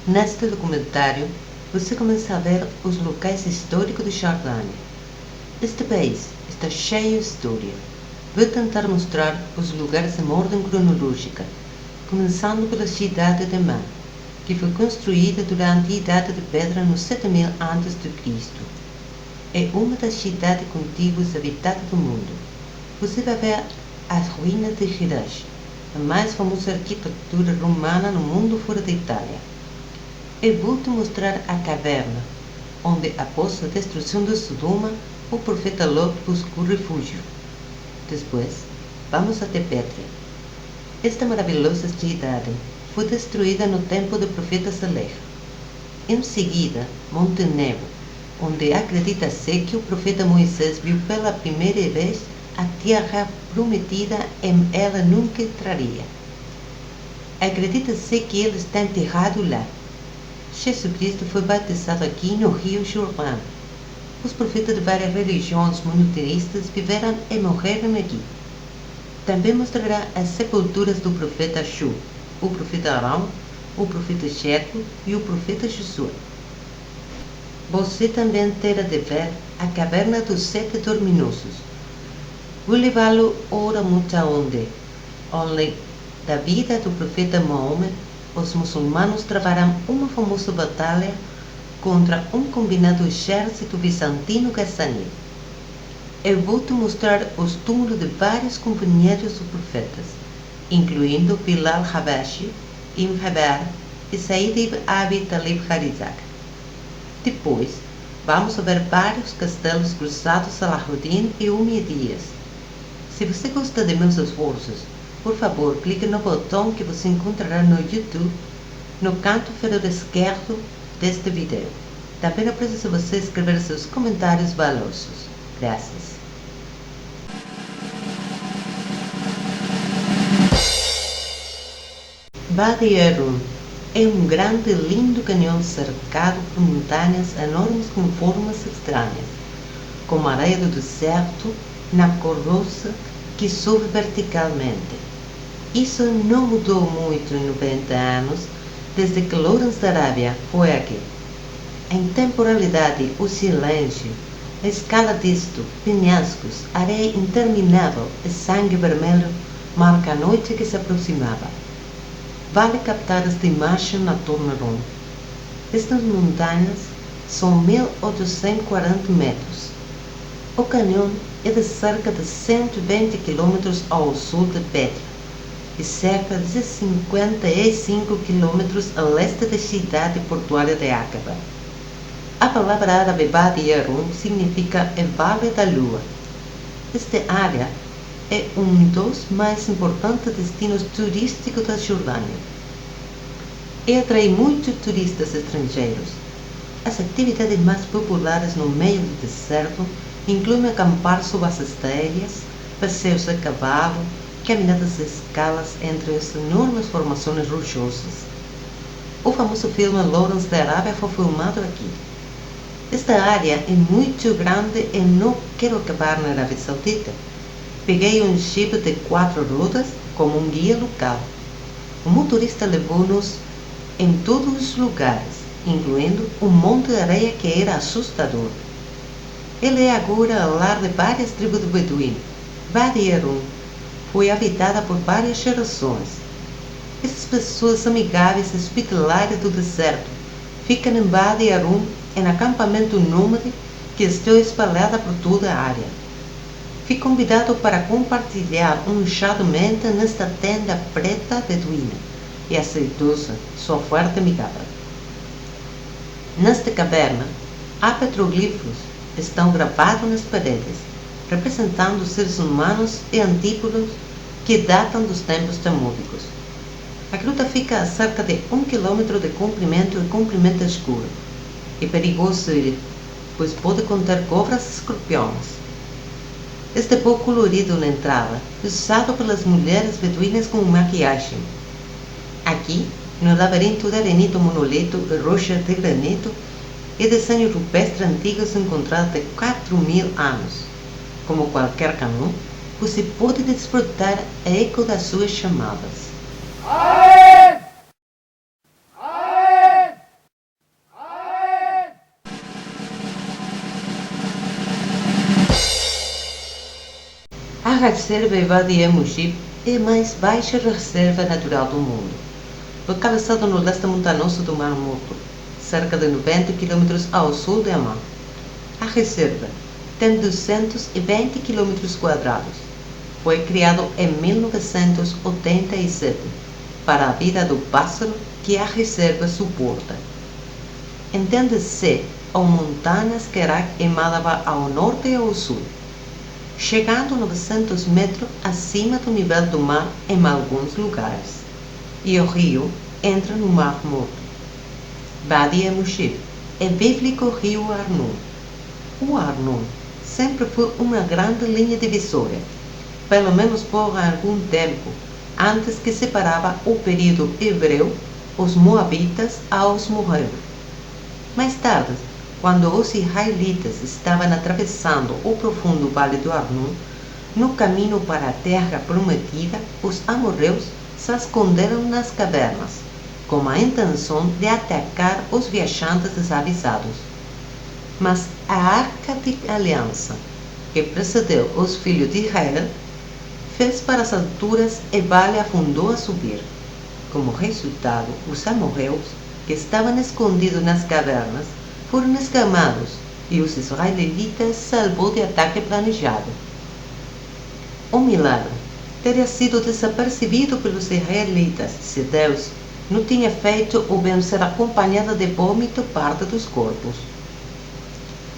Neste documentário, você começa a ver os locais históricos de Jordânia. Este país está cheio de história. Vou tentar mostrar os lugares em ordem cronológica, começando pela cidade de Amman, que foi construída durante a Idade de Pedra no 7000 a.C. É uma das cidades contíguas habitadas do mundo. Você vai ver as ruínas de Hirash, a mais famosa arquitetura romana no mundo fora da Itália. Eu vou te mostrar a caverna, onde após a destruição de Sodoma, o profeta Lot buscou refúgio. Depois, vamos até Petra. Esta maravilhosa cidade foi destruída no tempo do profeta Saleh. Em seguida, Monte Nebo, onde acredita-se que o profeta Moisés viu pela primeira vez a terra prometida e ela nunca entraria. Acredita-se que ele está enterrado lá. Jesus Cristo foi batizado aqui no Rio Jordão. Os profetas de várias religiões monoteístas viveram e morreram aqui. Também mostrará as sepulturas do profeta Achu, o profeta Arão, o profeta Jetro e o profeta Josué. Você também terá de ver a caverna dos 7 dorminosos. Vou levá-lo ora muito onde da vida do profeta Maomé, os muçulmanos travarão uma famosa batalha contra um combinado exército bizantino gassani. Eu vou te mostrar os túmulos de vários companheiros dos profetas, incluindo Bilal Habashi, Ibn Habar e Said ibn Abi Talib Harizak. Depois, vamos ver vários castelos cruzados Salahuddin e Umayyads. Se você gosta de meus esforços, por favor, clique no botão que você encontrará no YouTube, no canto inferior esquerdo deste vídeo. Também aprecio você escrever seus comentários valiosos. Graças. Wadi Arun é um grande e lindo canhão cercado por montanhas enormes com formas estranhas, como areia do deserto na cor rosa que sobe verticalmente. Isso não mudou muito em 90 anos, desde que Lawrence da Arábia foi aqui. A intemporalidade, o silêncio, a escala disto, penhascos, areia interminável e sangue vermelho marca a noite que se aproximava. Vale captar esta imagem na Tornaron. Estas montanhas são 1840 metros. O canhão é de cerca de 120 km ao sul de Petra e cerca de 55 km a leste da cidade portuária de Aqaba. A palavra árabe Wadi Arun significa o Vale da Lua. Esta área é um dos mais importantes destinos turísticos da Jordânia e atrai muitos turistas estrangeiros. As atividades mais populares no meio do deserto incluem acampar sob as estrelas, passeios a cavalo, caminhadas a escalas entre as enormes formações rochosas. O famoso filme Lawrence da Arábia foi filmado aqui. Esta área é muito grande e não quero acabar na Arábia Saudita. Peguei um jeep de 4 rodas como um guia local. O motorista levou-nos em todos os lugares, incluindo um monte de areia que era assustador. Ele é agora o lar de várias tribos do Beduíno. Wadi Arun foi habitada por várias gerações. Essas pessoas amigáveis e hospitalárias do deserto ficam em Wadi Arun em acampamento nômade que está espalhado por toda a área. Fui convidado para compartilhar um chá de menta nesta tenda preta beduína e aceitou-se sua oferta amigável. Nesta caverna, há petroglifos que estão gravados nas paredes, representando seres humanos e antípodos que datam dos tempos tamúdicos. A gruta fica a cerca de 1 km de comprimento e comprimento escuro. É perigoso ir, pois pode conter cobras e escorpiões. Este pó colorido na entrada é usado pelas mulheres beduínas como maquiagem. Aqui, no labirinto de arenito monolito e rocha de granito, é desenho rupestre antigos encontrados de 4.000 anos. Como qualquer canhão, você pode desfrutar o eco das suas chamadas. Aê! Aê! A reserva Wadi Mushib é a mais baixa reserva natural do mundo, localizada no leste montanoso do Mar Morto, cerca de 90 km ao sul de Amman. A reserva tem 220 km². Foi criado em 1987 para a vida do pássaro que a reserva suporta. Entende-se ou montanhas Kerak e Madaba ao norte e ao sul, chegando 900 metros acima do nível do mar em alguns lugares, e o rio entra no Mar Morto. Wadi Mushib é bíblico rio Arnon. O Arnon sempre foi uma grande linha divisória, pelo menos por algum tempo, antes que separava o período hebreu, os moabitas, aos moreus. Mais tarde, quando os israelitas estavam atravessando o profundo vale do Arnon, no caminho para a terra prometida, os amorreus se esconderam nas cavernas, com a intenção de atacar os viajantes desavisados. Mas a Arca de Aliança, que precedeu os filhos de Israel, fez para as alturas e vale afundou a subir. Como resultado, os amorreus, que estavam escondidos nas cavernas, foram escamados e os israelitas salvou de ataque planejado. O milagre teria sido desapercebido pelos israelitas se Deus não tinha feito o bem ser acompanhado de vômito parte dos corpos.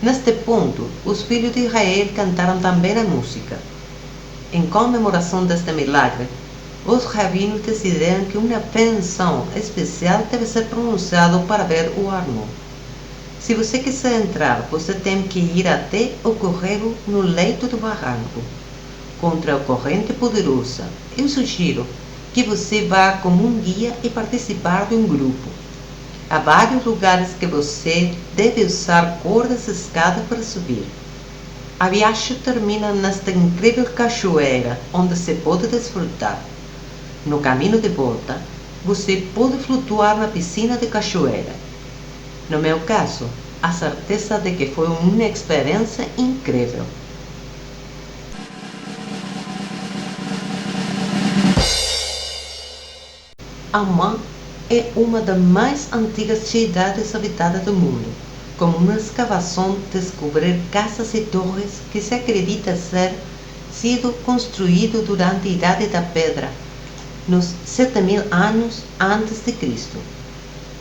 Neste ponto, os filhos de Israel cantaram também a música. Em comemoração deste milagre, os rabinos decidiram que uma benção especial deve ser pronunciada para ver o Arnon. Se você quiser entrar, você tem que ir até o córrego no leito do barranco, contra a corrente poderosa. Eu sugiro que você vá como um guia e participar de um grupo. Há vários lugares que você deve usar cordas e escadas para subir. A viagem termina nesta incrível cachoeira, onde se pode desfrutar. No caminho de volta, você pode flutuar na piscina de cachoeira. No meu caso, a certeza de que foi uma experiência incrível. Amman é uma das mais antigas cidades habitadas do mundo. Com uma escavação, descobrir casas e torres que se acredita ser sido construído durante a Idade da Pedra, nos 7.000 anos antes de Cristo.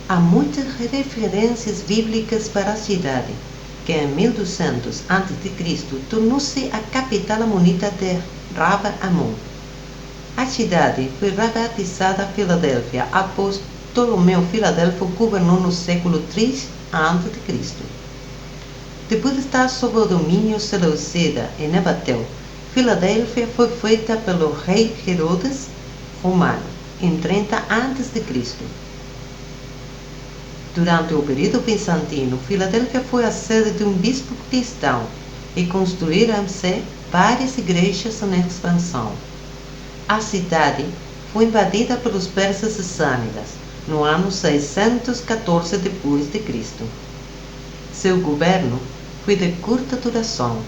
Há muitas referências bíblicas para a cidade, que em 1200 a.C. tornou-se a capital amonita de Rabba Ammon. A cidade foi rebatizada Filadélfia após Ptolomeu Filadelfo governou no século III a.C. Depois de estar sob o domínio seleucida e nabateu, Filadélfia foi feita pelo rei Herodes Romano em 30 a.C. Durante o período bizantino, Filadélfia foi a sede de um bispo cristão e construíram-se várias igrejas em expansão. A cidade foi invadida pelos persas sassânidas no ano 614 d.C. Seu governo foi de curta duração.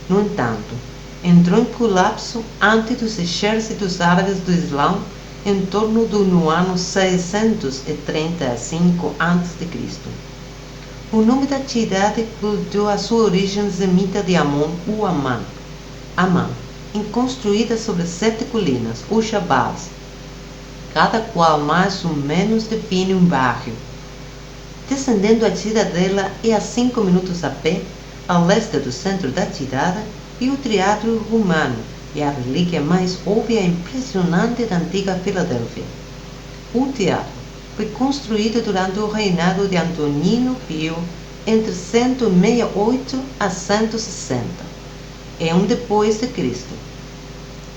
No entanto, entrou em colapso ante dos exércitos árabes do Islã em torno do no ano 635 a.C. O nome da cidade voltou à sua origem semita de Ammon ou Amman, construída sobre 7 colinas, ou Jabals, cada qual mais ou menos define um bairro. Descendendo a cidadela e a 5 minutos a pé, ao leste do centro da cidade, e o Teatro Romano, e a relíquia mais óbvia e impressionante da antiga Filadélfia. O teatro foi construído durante o reinado de Antonino Pio entre 168 a 160, e um depois de Cristo.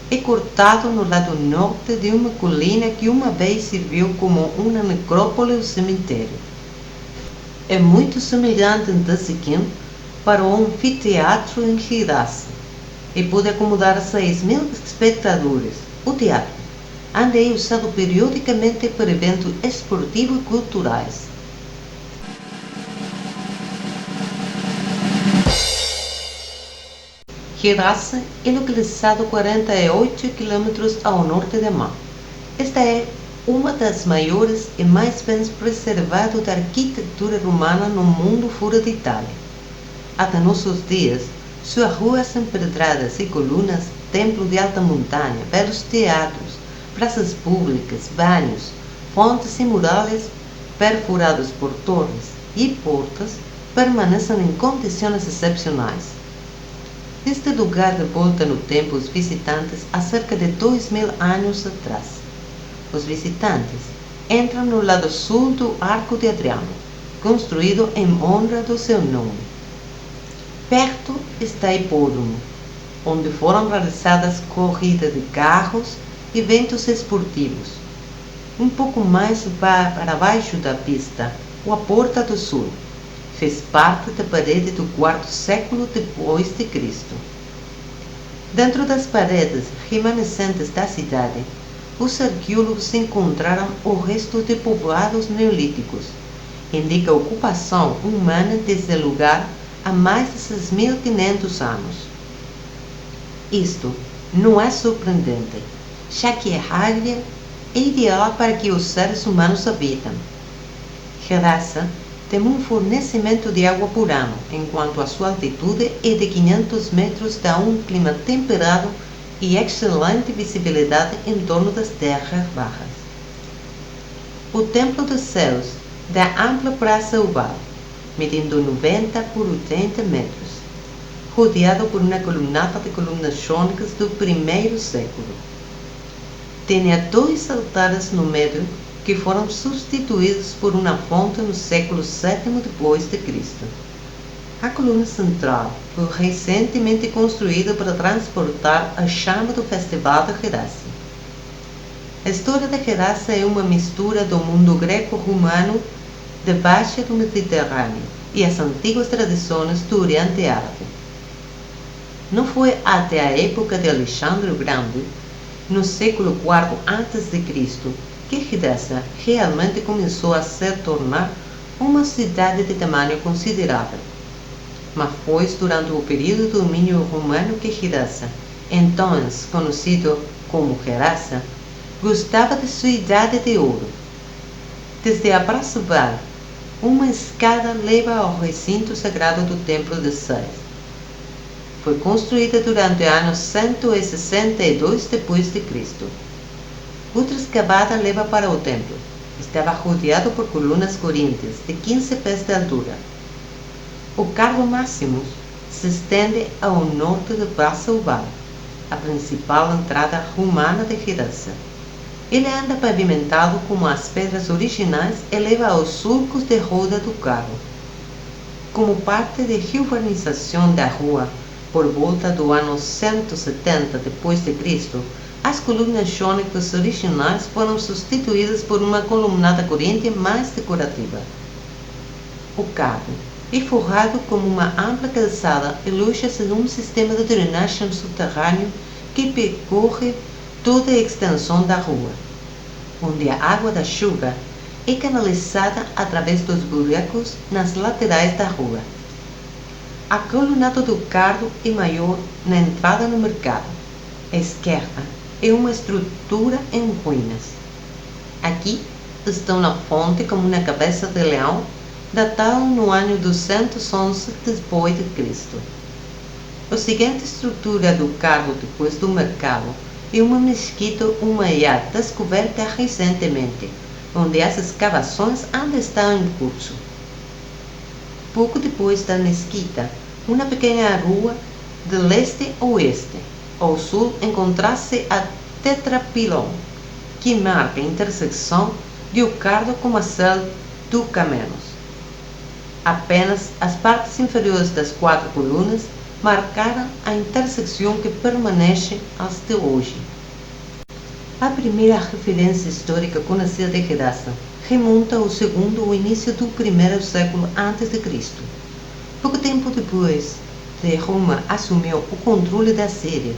É cortado no lado norte de uma colina que uma vez serviu como uma necrópole ou cemitério. É muito semelhante em Tzikin para o anfiteatro em Shiraz e pode acomodar 6.000 espectadores. O teatro ainda é usado periodicamente para eventos esportivos e culturais. Gerasa é localizado 48 km ao norte de Amman. Esta é uma das maiores e mais bem preservadas da arquitetura romana no mundo fora de Itália. Até nossos dias, suas ruas empedradas e colunas, templo de alta montanha, belos teatros, praças públicas, banhos, fontes e muralhas perfurados por torres e portas permanecem em condições excepcionais. Este lugar volta no tempo os visitantes há cerca de 2000 anos atrás. Os visitantes entram no lado sul do Arco de Adriano, construído em honra do seu nome. Perto está o hipódromo, onde foram realizadas corridas de carros e eventos esportivos. Um pouco mais para baixo da pista, a Porta do Sul fez parte da parede do quarto século depois de Cristo. Dentro das paredes remanescentes da cidade, os arqueólogos encontraram o resto de povoados neolíticos. Indica a ocupação humana desse lugar há mais de 6.500 anos. Isto não é surpreendente, já que a área é ideal para que os seres humanos habitam. Gerasa tem um fornecimento de água por ano, enquanto a sua altitude é de 500 metros, dá um clima temperado e excelente visibilidade em torno das terras baixas. O Templo dos Céus dá ampla praça oval, medindo 90 por 80 metros, rodeado por uma colunata de colunas jônicas do primeiro século. Tem 2 altares no meio que foram substituídos por uma fonte no século VII depois de Cristo. A coluna central foi recentemente construída para transportar a chama do Festival de Gerasa. A história de Gerasa é uma mistura do mundo greco-romano debaixo do Mediterrâneo e as antigas tradições do Oriente Árabe. Não foi até a época de Alexandre o Grande, no século IV a.C., que Gerasa realmente começou a se tornar uma cidade de tamanho considerável. Mas foi durante o período do domínio romano que Gerasa, então conhecido como Gerasa, gostava de sua idade de ouro. Desde a Praça Val, uma escada leva ao recinto sagrado do Templo de Zeus. Foi construída durante o ano 162 d.C. Outra escavada leva para o templo. Estava rodeado por colunas coríntias de 15 pés de altura. O Cardo Máximo se estende ao norte da Praça Oval, a principal entrada romana de Gerasa. Ele anda pavimentado com as pedras originais e leva aos surcos de roda do carro. Como parte da reurbanização da rua, por volta do ano 170 d.C., as colunas jônicas originais foram substituídas por uma colunata coríntia mais decorativa. O carro é forrado com uma ampla calçada e loja-se num sistema de drenagem subterrâneo que percorre toda a extensão da rua, onde a água da chuva é canalizada através dos buracos nas laterais da rua. A colunata do carro é maior na entrada no mercado. À esquerda é uma estrutura em ruínas. Aqui estão na fonte como uma cabeça de leão, datada no ano 211 depois de Cristo. A seguinte estrutura do carro depois do mercado é uma mesquita umayyad descoberta recentemente, onde as escavações ainda estão em curso. Pouco depois da mesquita, uma pequena rua de leste a oeste. Ao sul encontra-se a Tetrapilon, que marca a intersecção de o cardo com a cela do Camelos. Apenas as partes inferiores das 4 colunas marcaram a intersecção que permanece até hoje. A primeira referência histórica conhecida de Gerasa remonta ao segundo ou início do primeiro século a.C. Pouco tempo depois de Roma assumiu o controle da Síria,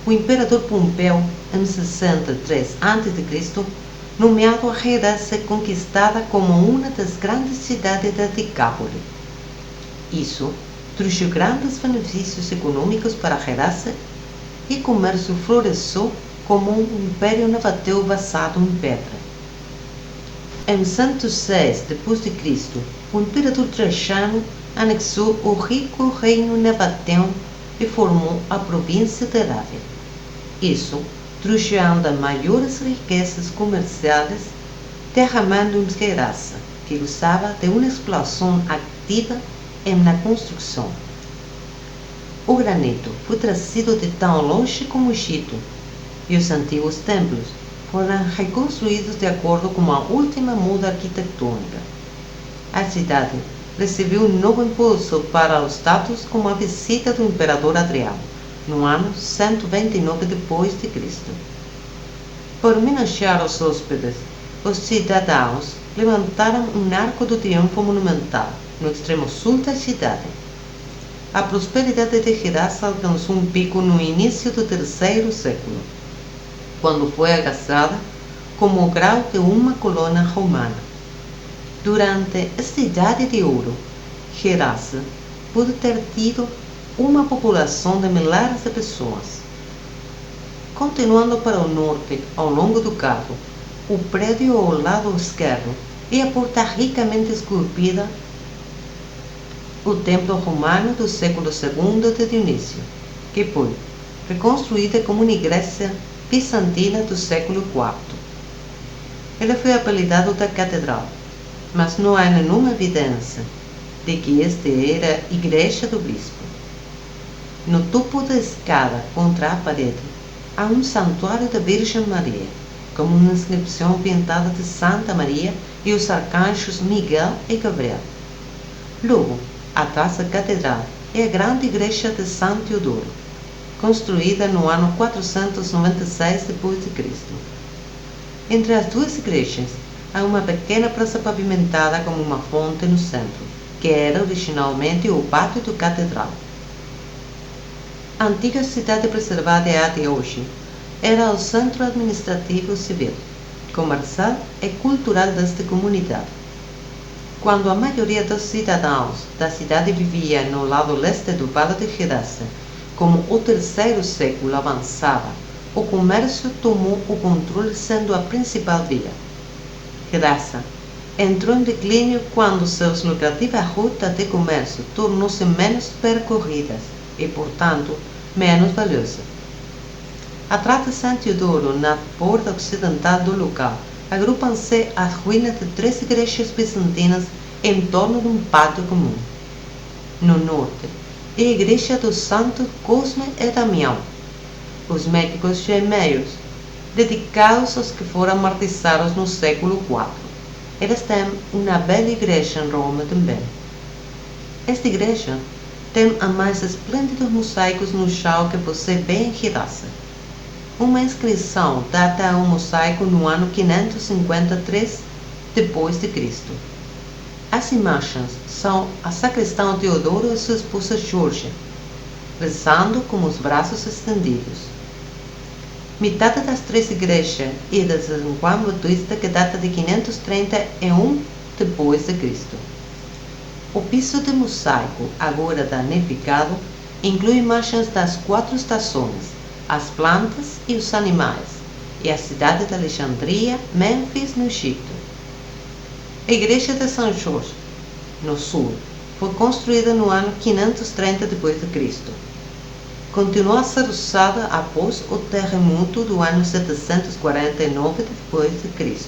o imperador Pompeu, em 63 a.C., nomeado a Gerasa conquistada como uma das grandes cidades da Decápole. Isso trouxe grandes benefícios econômicos para Gerasa e o comércio floresceu como um império nabateu basado em pedra. Em 106 d.C., o imperador Trajano anexou o rico reino nabateu e formou a província de Arábia. Isso trouxe ainda maiores riquezas comerciais, derramando em Gerasa, que gozava de uma exploração ativa na construção. O granito foi trazido de tão longe como o Egito, e os antigos templos foram reconstruídos de acordo com a última moda arquitetônica. A cidade recebeu um novo impulso para o status com a visita do imperador Adriano, no ano 129 d.C. Por homenagear os hóspedes, os cidadãos levantaram um arco do triunfo monumental no extremo sul da cidade. A prosperidade de Gerasa alcançou um pico no início do terceiro século, quando foi agasalhada como o grau de uma colônia romana. Durante esta Idade de Ouro, Gerasa pôde ter tido uma população de milhares de pessoas. Continuando para o norte, ao longo do cabo, o prédio ao lado esquerdo e a porta ricamente esculpida, o templo romano do século II de Dionísio, que foi reconstruída como uma igreja bizantina do século IV. Ele foi apelidado da Catedral, mas não há nenhuma evidência de que esta era a igreja do bispo. No topo da escada contra a parede há um santuário da Virgem Maria, com uma inscrição pintada de Santa Maria e os arcanjos Miguel e Gabriel. Logo, atrás da catedral é a grande igreja de São Teodoro, construída no ano 496 d.C. Entre as duas igrejas há uma pequena praça pavimentada com uma fonte no centro, que era originalmente o pátio da catedral. A antiga cidade preservada até hoje era o centro administrativo, civil, comercial e cultural desta comunidade. Quando a maioria dos cidadãos da cidade vivia no lado leste do Vale de Gerasa, como o terceiro século avançava, o comércio tomou o controle, sendo a principal via. Gerasa entrou em declínio quando sua lucrativa rota de comércio tornou-se menos percorrida e, portanto, menos valiosa. Atrás de São Teodoro, na borda ocidental do local, agrupam-se as ruínas de 3 igrejas bizantinas em torno de um pátio comum. No norte, é a igreja dos santos Cosme e Damião, os médicos gêmeos, dedicados aos que foram martirizados no século IV. Eles têm uma bela igreja em Roma também. Esta igreja tem a mais esplêndidos mosaicos no chão que você vê em Gerasa. Uma inscrição data a um mosaico no ano 553 d.C. As imagens são a sacristão Teodoro e sua esposa Georgia, rezando com os braços estendidos. Metade das 3 igrejas é de São João Batista, que data de 531 d.C. O piso de mosaico, agora danificado, inclui imagens das 4 estações, as plantas e os animais, e a cidade de Alexandria, Mênfis, no Egito. A igreja de São Jorge, no sul, foi construída no ano 530 d.C. Continuou a ser usada após o terremoto do ano 749 d.C.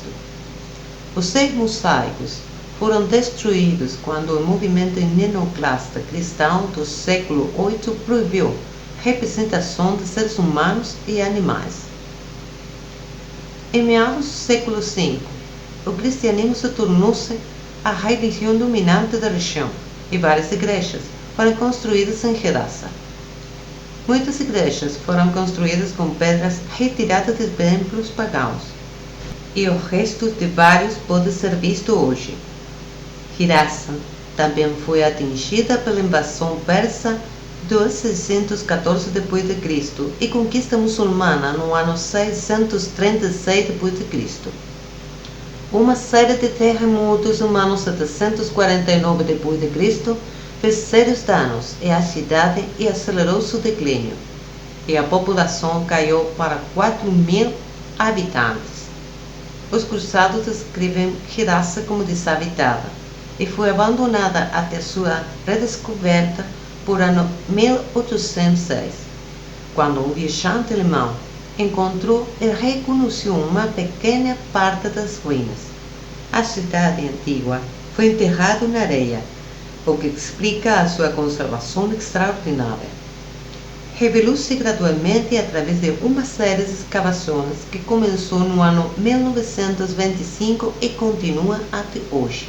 Os 6 mosaicos foram destruídos quando o movimento iconoclasta cristão do século VIII proibiu representação de seres humanos e animais. Em meados do século V, o cristianismo se tornou-se a religião dominante da região e várias igrejas foram construídas em Gerasa. Muitas igrejas foram construídas com pedras retiradas de templos pagãos, e o resto de vários pode ser visto hoje. Gerasa também foi atingida pela invasão persa do 614 d.C. e conquista muçulmana no ano 636 d.C. Uma série de terremotos no ano 749 d.C. fez sérios danos à cidade e acelerou seu declínio, e a população caiu para 4.000 habitantes. Os cruzados descrevem Hirasa como desabitada e foi abandonada até sua redescoberta por ano 1806, quando um viajante alemão encontrou e reconheceu uma pequena parte das ruínas. A cidade antiga foi enterrada na areia, o que explica a sua conservação extraordinária. Revelou-se gradualmente através de uma série de escavações que começou no ano 1925 e continua até hoje.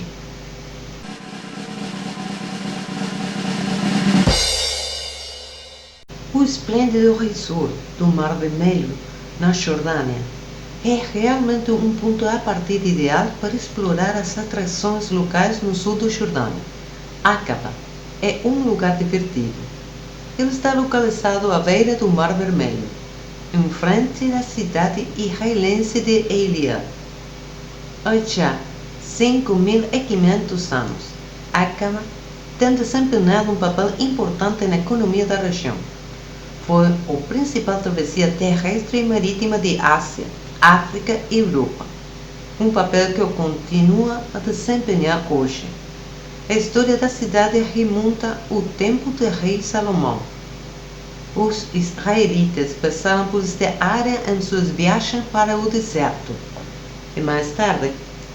O esplêndido resort do Mar Vermelho, na Jordânia, é realmente um ponto a partida ideal para explorar as atrações locais no sul da Jordânia. Aqaba é um lugar divertido. Ele está localizado à beira do Mar Vermelho, em frente à cidade israelense de Eilat. Há já 5.500 anos, Aqaba tem desempenhado um papel importante na economia da região. Foi a principal travessia terrestre e marítima de Ásia, África e Europa, um papel que continua a desempenhar hoje. A história da cidade remonta ao tempo do rei Salomão. Os israelitas passaram por esta área em suas viagens para o deserto. E mais tarde,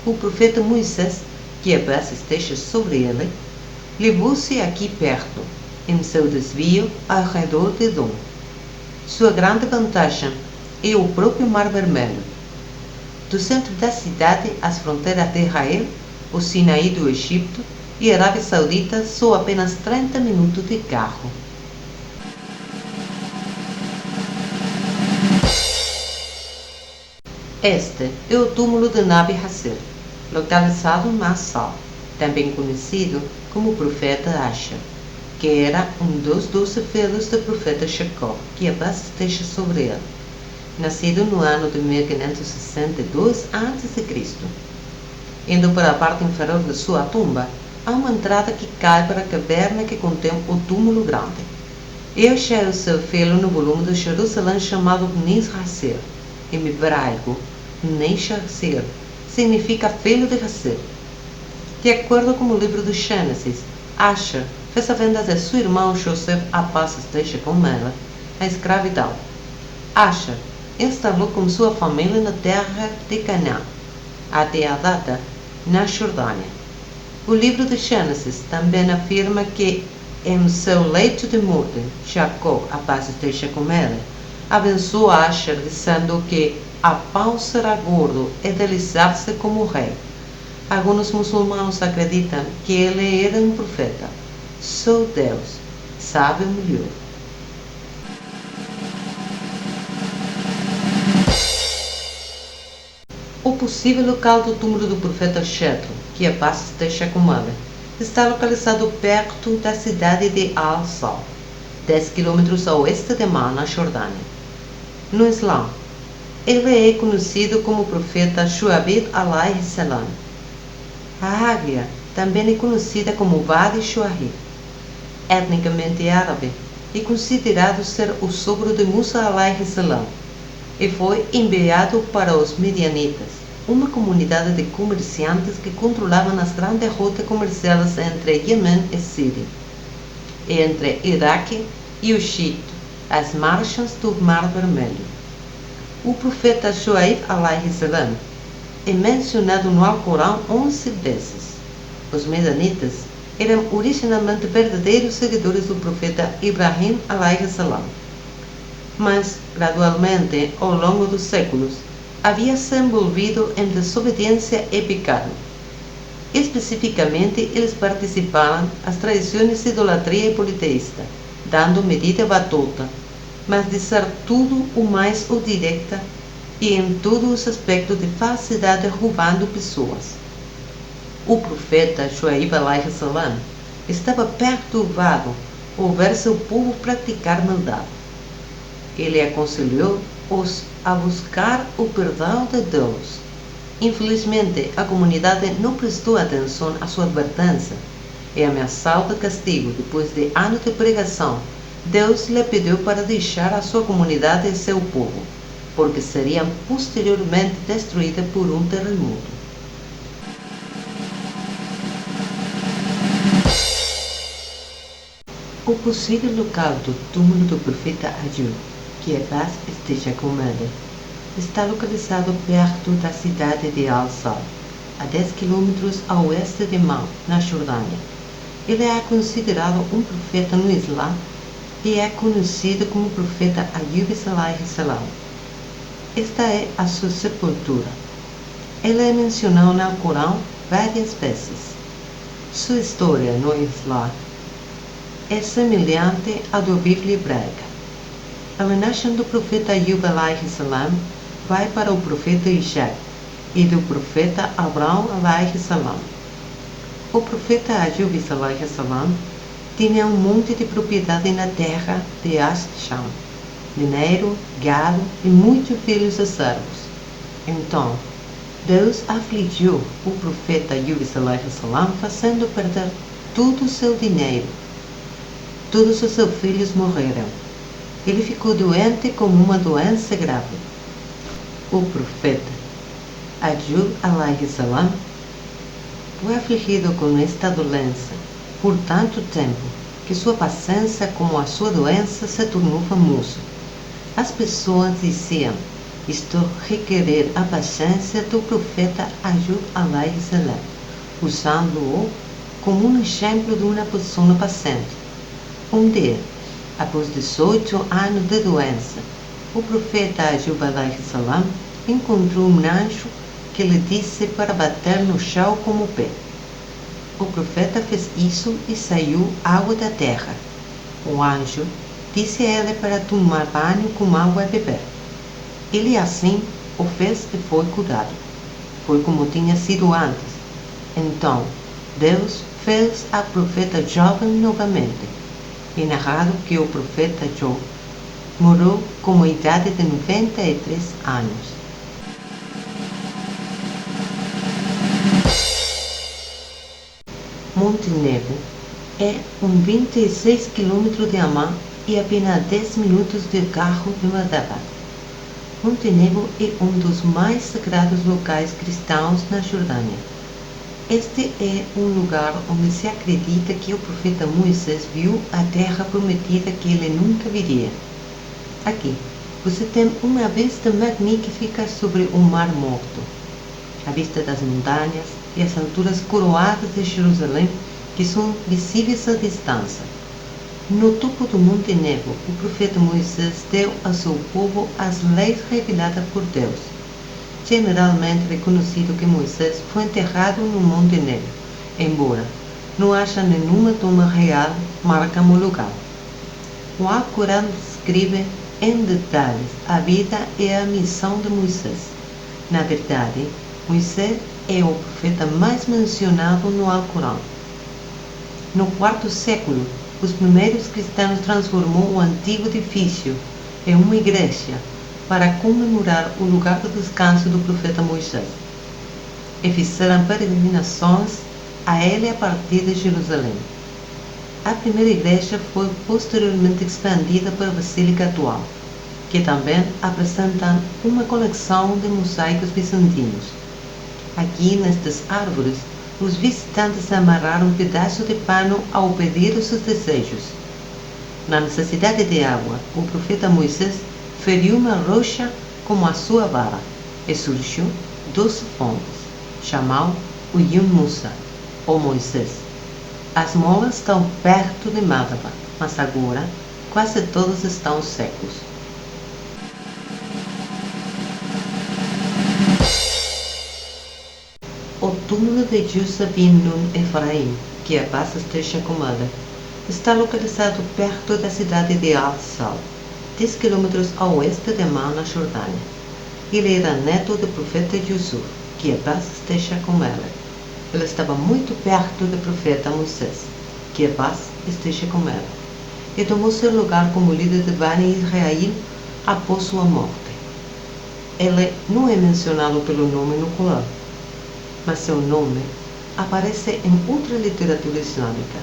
o profeta Moisés, que a paz esteja sobre ele, levou-se aqui perto, em seu desvio ao redor de Edom. Sua grande vantagem é o próprio Mar Vermelho. Do centro da cidade às fronteiras de Israel, o Sinaí do Egito e a Arábia Saudita são apenas 30 minutos de carro. Este é o túmulo de Nabi Hassir, localizado em Massal, também conhecido como Profeta Asher, que era um dos 12 filhos do profeta Jacó, que a paz esteja sobre ele, nascido no ano de 1562 a.C. Indo para a parte inferior de sua tumba, há uma entrada que cai para a caverna que contém o túmulo grande. E achei o seu filho no volume de Jerusalém chamado Nis Hassir. Em hebraico, Nis Hassir significa filho de Hassir. De acordo com o livro do Gênesis, Asher fez a venda de seu irmão José, a paz esteja com ele, a escravidão. Asher instalou com sua família na terra de Canaã, até a data, na Jordânia. O livro de Gênesis também afirma que, em seu leito de morte, Jacó, a paz esteja com ele, abençoou Asher, dizendo que a pão será gordo e deliciar-se como rei. Alguns muçulmanos acreditam que ele era um profeta. Só Deus sabe o melhor. O possível local do túmulo do profeta Jetro, que a paz esteja com ele, está localizado perto da cidade de Al-Sal, 10 km a oeste de Amman, na Jordânia. No Islã, ele é conhecido como profeta Shu'aib alayhi salam. A área também é conhecida como Wadi Shu'aib. Etnicamente árabe, é considerado ser o sogro de Musa alayhi salam e foi enviado para os Midianitas, uma comunidade de comerciantes que controlavam as grandes rotas comerciais entre Iêmen e Síria, e entre Iraque e o Egito, às margens do Mar Vermelho. O profeta Shu'aib alayhi salam é mencionado no Alcorão 11 vezes. Os Midianitas eram originalmente verdadeiros seguidores do profeta Ibrahim alayhi salam, mas gradualmente, ao longo dos séculos, havia se envolvido em desobediência e pecado. Especificamente, eles participaram das tradições de idolatria politeísta, dando medida batuta, mas de ser tudo o mais o direta e em todos os aspectos de falsidade, roubando pessoas. O profeta Shu'aib alayhi salam estava perturbado ao ver seu povo praticar maldade. Ele aconselhou-os a buscar o perdão de Deus. Infelizmente, a comunidade não prestou atenção à sua advertência e ameaçado de castigo depois de anos de pregação, Deus lhe pediu para deixar a sua comunidade e seu povo, porque seriam posteriormente destruídas por um terremoto. O possível local do túmulo do profeta Ageu, que a paz esteja com ele, está localizado perto da cidade de Al-Sal, a 10 quilômetros a oeste de Man, na Jordânia. Ele é considerado um profeta no Islã e é conhecido como profeta Ayyub alayhi salam. Esta é a sua sepultura. Ele é mencionado no Corão várias vezes. Sua história no Islã é semelhante à da Bíblia hebraica. A linhagem do profeta Ayyub alayhi salam vai para o profeta Isaac e do profeta Abraão alayhi salam. O profeta Ayyub alayhi salam tinha um monte de propriedade na terra de Asham, dinheiro, gado e muitos filhos e servos. Então, Deus afligiu o profeta Ayyub alayhi salam, fazendo perder todo o seu dinheiro. Todos os seus filhos morreram. Ele ficou doente com uma doença grave. O profeta Ayyub alayhi salam foi afligido com esta doença por tanto tempo que sua paciência com a sua doença se tornou famoso. As pessoas diziam: isto requerer a paciência do profeta Ayyub alayhi salam, usando-o como um exemplo de uma pessoa paciente. Um dia, após 18 anos de doença, o profeta Ayyub alayhi salam encontrou um anjo que lhe disse para bater no chão com o pé. O profeta fez isso e saiu água da terra. O anjo disse a ele para tomar banho com água a beber. Ele assim o fez e foi curado. Foi como tinha sido antes. Então, Deus fez a profeta jovem novamente. É narrado que o profeta Job morreu com a idade de 93 anos. Monte Nebo é 26 km de Amman e apenas 10 minutos de carro de Madaba. Monte Nebo é um dos mais sagrados locais cristãos na Jordânia. Este é um lugar onde se acredita que o profeta Moisés viu a terra prometida que ele nunca viria. Aqui, você tem uma vista magnífica sobre o Mar Morto, a vista das montanhas e as alturas coroadas de Jerusalém, que são visíveis à distância. No topo do Monte Nebo, o profeta Moisés deu ao seu povo as leis reveladas por Deus. Generalmente reconhecido que Moisés foi enterrado no Monte Nebo, embora não haja nenhuma tumba real marca o lugar. O Alcorão descreve em detalhes a vida e a missão de Moisés. Na verdade, Moisés é o profeta mais mencionado no Alcorão. No quarto século, os primeiros cristãos transformou o antigo edifício em uma igreja para comemorar o lugar de descanso do profeta Moisés, e fizeram peregrinações a ele a partir de Jerusalém. A primeira igreja foi posteriormente expandida para a Basílica atual, que também apresenta uma coleção de mosaicos bizantinos. Aqui, nestas árvores, os visitantes amarraram um pedaço de pano ao pedir os seus desejos. Na necessidade de água, o profeta Moisés feriu uma rocha com a sua vara, e surgiu 12 fontes, chamou o Yom Musa, ou Moisés. As molas estão perto de Madaba, mas agora quase todos estão secos. O túmulo de Jusa bin Nun Efraim, que a paz esteja com ele, está localizado perto da cidade de Al-Sal, 10 quilômetros a oeste de Amman, na Jordânia. Ele era neto do profeta Yusuf, que a paz esteja com ele. Ele estava muito perto do profeta Moisés, que a paz esteja com ele, e tomou seu lugar como líder de Bani Israel após sua morte. Ele não é mencionado pelo nome no Corão, mas seu nome aparece em outra literatura islâmica.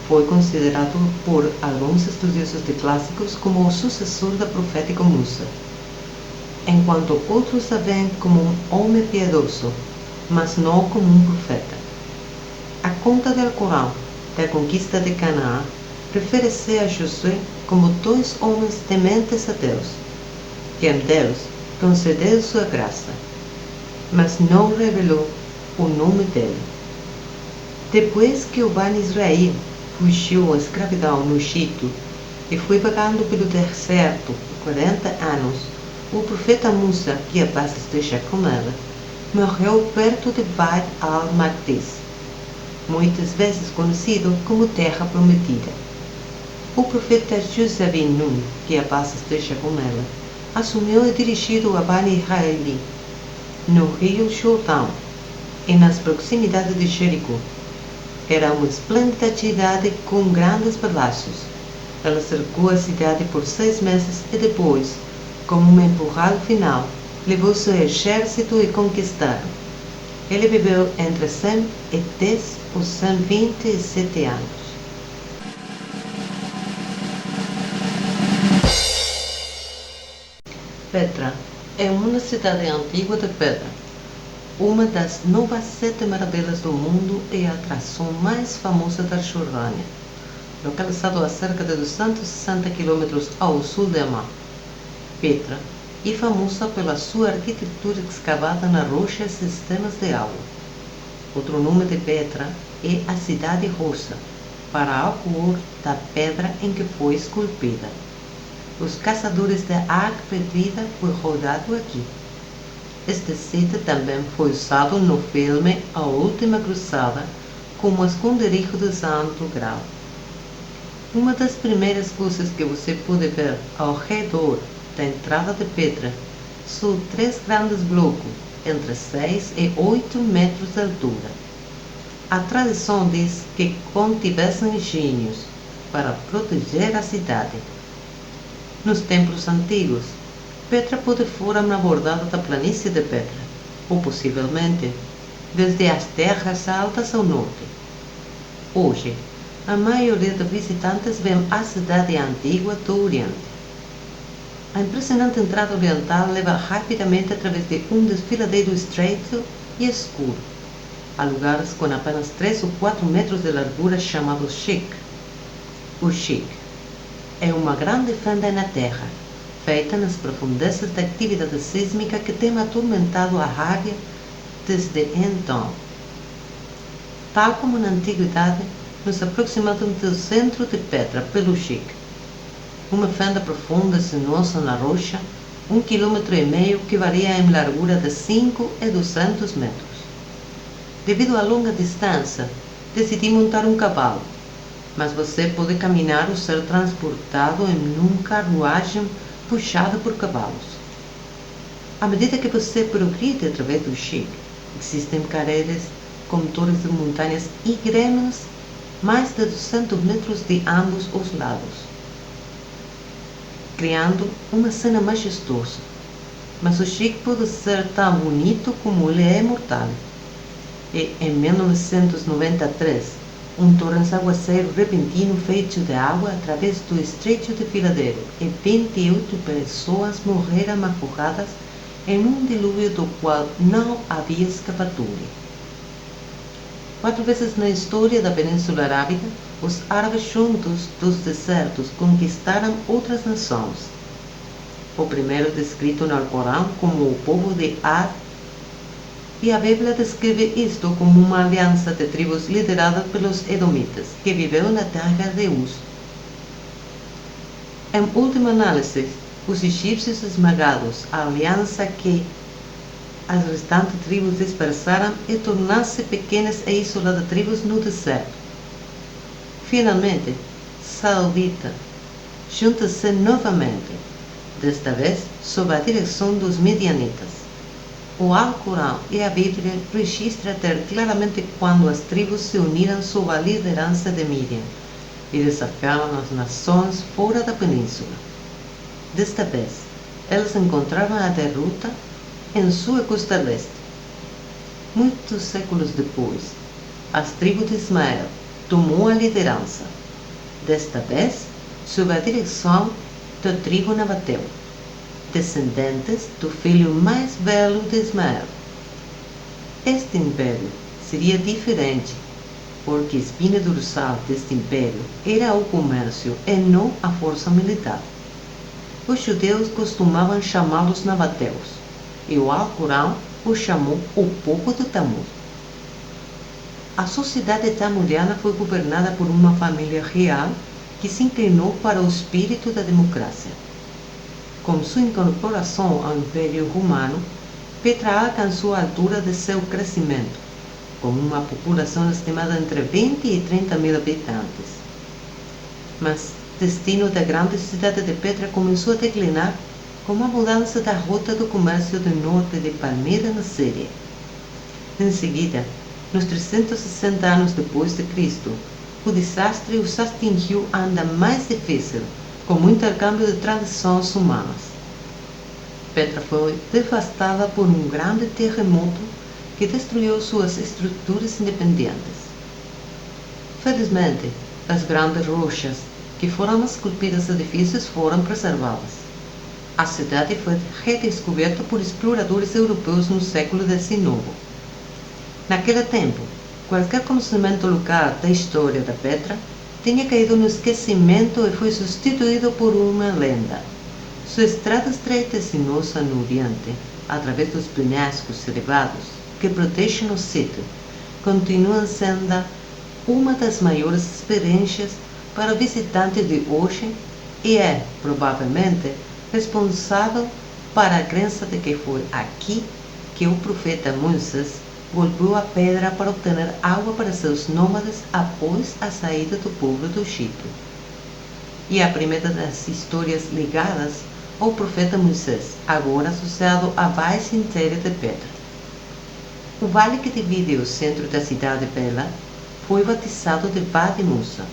Foi considerado por alguns estudiosos de clássicos como o sucessor da profética Musa, enquanto outros a veem como um homem piedoso, mas não como um profeta. A conta do Alcorão da conquista de Canaã refere-se a Josué como dois homens tementes a Deus, que Deus concedeu sua graça, mas não revelou o nome dele. Depois que o Bani Israel fugiu à escravidão no Egito e foi vagando pelo deserto por 40 anos, o profeta Musa, que a paz esteja com ela, morreu perto de Wadi al-Maqdis, muitas vezes conhecido como Terra Prometida. O profeta Yusha bin Nun, que a paz esteja com ela, assumiu e dirigiu a Bani Israel no rio Jordão e nas proximidades de Jericó. Era uma esplêndida cidade com grandes palácios. Ela cercou a cidade por 6 meses e depois, como uma empurrada final, levou seu exército e conquistaram. Ele viveu entre 110 ou 127 anos. Petra é uma cidade antiga de pedra, uma das novas 7 maravilhas do mundo e a atração mais famosa da Jordânia, localizado a cerca de 260 km ao sul de Amman. Petra é famosa pela sua arquitetura escavada na rocha e sistemas de água. Outro nome de Petra é a cidade rosa, para a cor da pedra em que foi esculpida. Os caçadores de arca perdida foi rodado aqui. Este sítio também foi usado no filme A Última Cruzada como esconderijo de Santo Grau. Uma das primeiras coisas que você pode ver ao redor da entrada de Petra são 3 grandes blocos, entre 6 e 8 metros de altura. A tradição diz que contivessem gênios para proteger a cidade. Nos tempos antigos, Petra pode fora abordada da planície de Petra, ou possivelmente desde as terras altas ao norte. Hoje, a maioria dos visitantes vê a cidade antiga do Oriente. A impressionante entrada oriental leva rapidamente através de um desfiladeiro estreito e escuro, a lugares com apenas 3 ou 4 metros de largura chamados Sheikh. O Sheikh é uma grande fenda na terra, feita nas profundezas da atividade sísmica que tem atormentado a área desde então. Tal como na antiguidade, nos aproximamos do centro de Petra pelo Sheikh, uma fenda profunda e sinuosa na rocha, 1,5 km que varia em largura de 5 e 200 metros. Devido à longa distância, decidi montar um cavalo, mas você pode caminhar ou ser transportado em uma carruagem puxada por cavalos. À medida que você progride através do Sheikh, existem carreiras com torres de montanhas íngrêmes, mais de 200 metros de ambos os lados, criando uma cena majestosa. Mas o Sheikh pode ser tão bonito como ele é mortal. E em 1993, um torrente-aguaceiro repentino feito de água através do estreito de Filadelfia e 28 pessoas morreram afogadas em um dilúvio do qual não havia escapatória. 4 vezes na história da Península Arábica, os árabes juntos dos desertos conquistaram outras nações. O primeiro descrito no Alcorão como o povo de Ad, e a Bíblia descreve isto como uma aliança de tribos liderada pelos Edomitas, que viveu na terra de Uz. Em última análise, os egípcios esmagados, a aliança que as restantes tribos dispersaram e tornaram-se pequenas e isoladas tribos no deserto. Finalmente, Saudita junta-se novamente, desta vez sob a direção dos Midianitas. O Alcorão e a Bíblia registram ter claramente quando as tribos se uniram sob a liderança de Midian e desafiaram as nações fora da península. Desta vez, eles encontraram a derrota em sua costa leste. Muitos séculos depois, as tribos de Ismael tomou a liderança, desta vez sob a direção da tribo Nabateu, descendentes do filho mais velho de Ismael. Este império seria diferente, porque a espinha dorsal deste império era o comércio e não a força militar. Os judeus costumavam chamá-los nabateus, e o Alcorão os chamou o povo de Tamur. A sociedade tamudiana foi governada por uma família real que se inclinou para o espírito da democracia. Com sua incorporação ao Império Romano, Petra alcançou a altura de seu crescimento, com uma população estimada entre 20 e 30 mil habitantes. Mas o destino da grande cidade de Petra começou a declinar com a mudança da rota do comércio do norte de Palmira na Síria. Em seguida, nos 360 anos depois de Cristo, o desastre os atingiu ainda mais difícil, com o intercâmbio de tradições humanas. Petra foi devastada por um grande terremoto que destruiu suas estruturas independentes. Felizmente, as grandes rochas que foram esculpidas edifícios foram preservadas. A cidade foi redescoberta por exploradores europeus no século XIX. Naquele tempo, qualquer conhecimento local da história da Petra tinha caído no esquecimento e foi substituído por uma lenda. Sua estrada estreita e sinuosa no Oriente, através dos penhascos elevados que protegem o sítio, continua sendo uma das maiores experiências para o visitante de hoje e é, provavelmente, responsável para a crença de que foi aqui que o profeta Moisés golpeou a pedra para obter água para seus nômades após a saída do povo do Egito. E a primeira das histórias ligadas ao profeta Moisés, agora associado à base inteira de Petra. O vale que divide o centro da cidade Bela foi batizado de Vade Musa,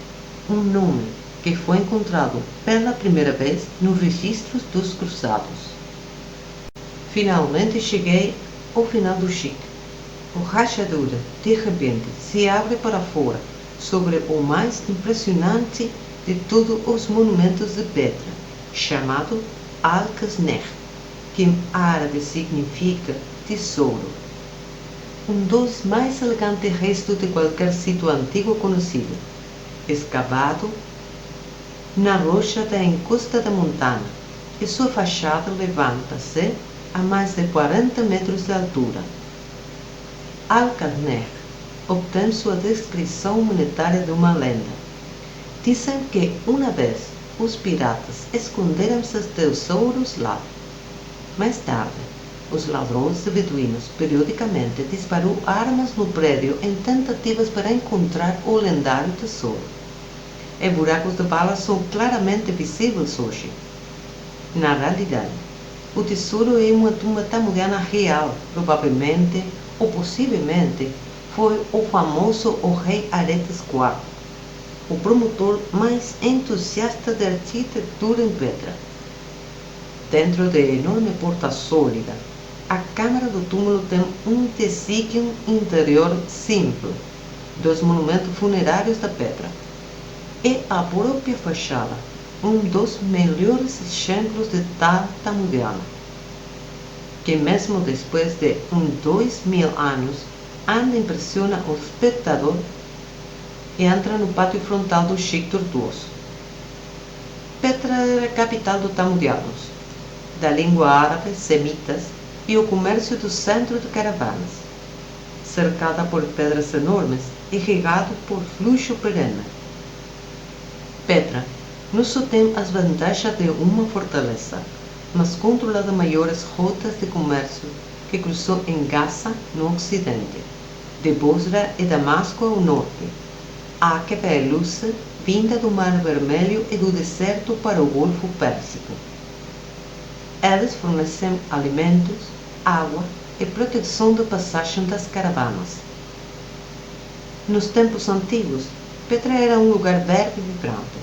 um nome que foi encontrado pela primeira vez nos registros dos cruzados. Finalmente cheguei ao final do Chico. O rachadura, de repente, se abre para fora sobre o mais impressionante de todos os monumentos de Petra, chamado Al-Kasneh, que em árabe significa tesouro. Um dos mais elegantes restos de qualquer sítio antigo conhecido, escavado na rocha da encosta da montanha, e sua fachada levanta-se a mais de 40 metros de altura. Al-Kasneh obtém sua descrição monetária de uma lenda. Dizem que uma vez os piratas esconderam seus tesouros lá. Mais tarde, os ladrões de beduínos periodicamente disparam armas no prédio em tentativas para encontrar o lendário tesouro. E buracos de balas são claramente visíveis hoje. Na realidade, o tesouro é uma tumba tamudiana real, provavelmente ou possivelmente foi o famoso o rei Aretes IV, o promotor mais entusiasta de arquitetura em Petra. Dentro da enorme porta sólida, a câmara do túmulo tem um desígnio interior simples dos monumentos funerários da Petra. E a própria fachada, um dos melhores exemplos de tal tamudiano, que mesmo depois de 2000 anos, ainda impressiona o espectador e entra no pátio frontal do Chico Tortuoso. Petra era a capital dos tamudianos, da língua árabe, semitas, e o comércio do centro de caravanas, cercada por pedras enormes e regado por fluxo perene. Petra não só tem as vantagens de uma fortaleza, mas controla as maiores rotas de comércio que cruzou em Gaza, no ocidente, de Bosra e Damasco ao norte, a Aqaba e Luce, vinda do Mar Vermelho e do deserto para o Golfo Pérsico. Eles fornecem alimentos, água e proteção da passagem das caravanas. Nos tempos antigos, Petra era um lugar verde e vibrante,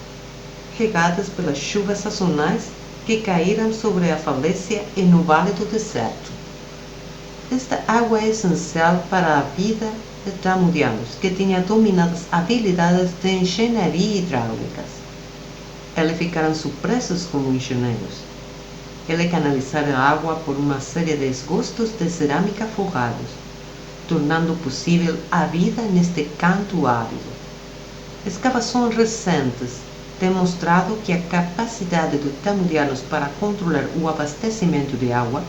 regadas pelas chuvas sazonais que caíram sobre a falésia e no vale do deserto. Esta água é essencial para a vida de Tamudianos que tinha dominadas habilidades de engenharia hidráulicas. Eles ficaram surpresos como engenheiros. Ele canalizara a água por uma série de esgostos de cerâmica forrados, tornando possível a vida neste canto árido. Escavações recentes têm mostrado que a capacidade dos tamudianos para controlar o abastecimento de água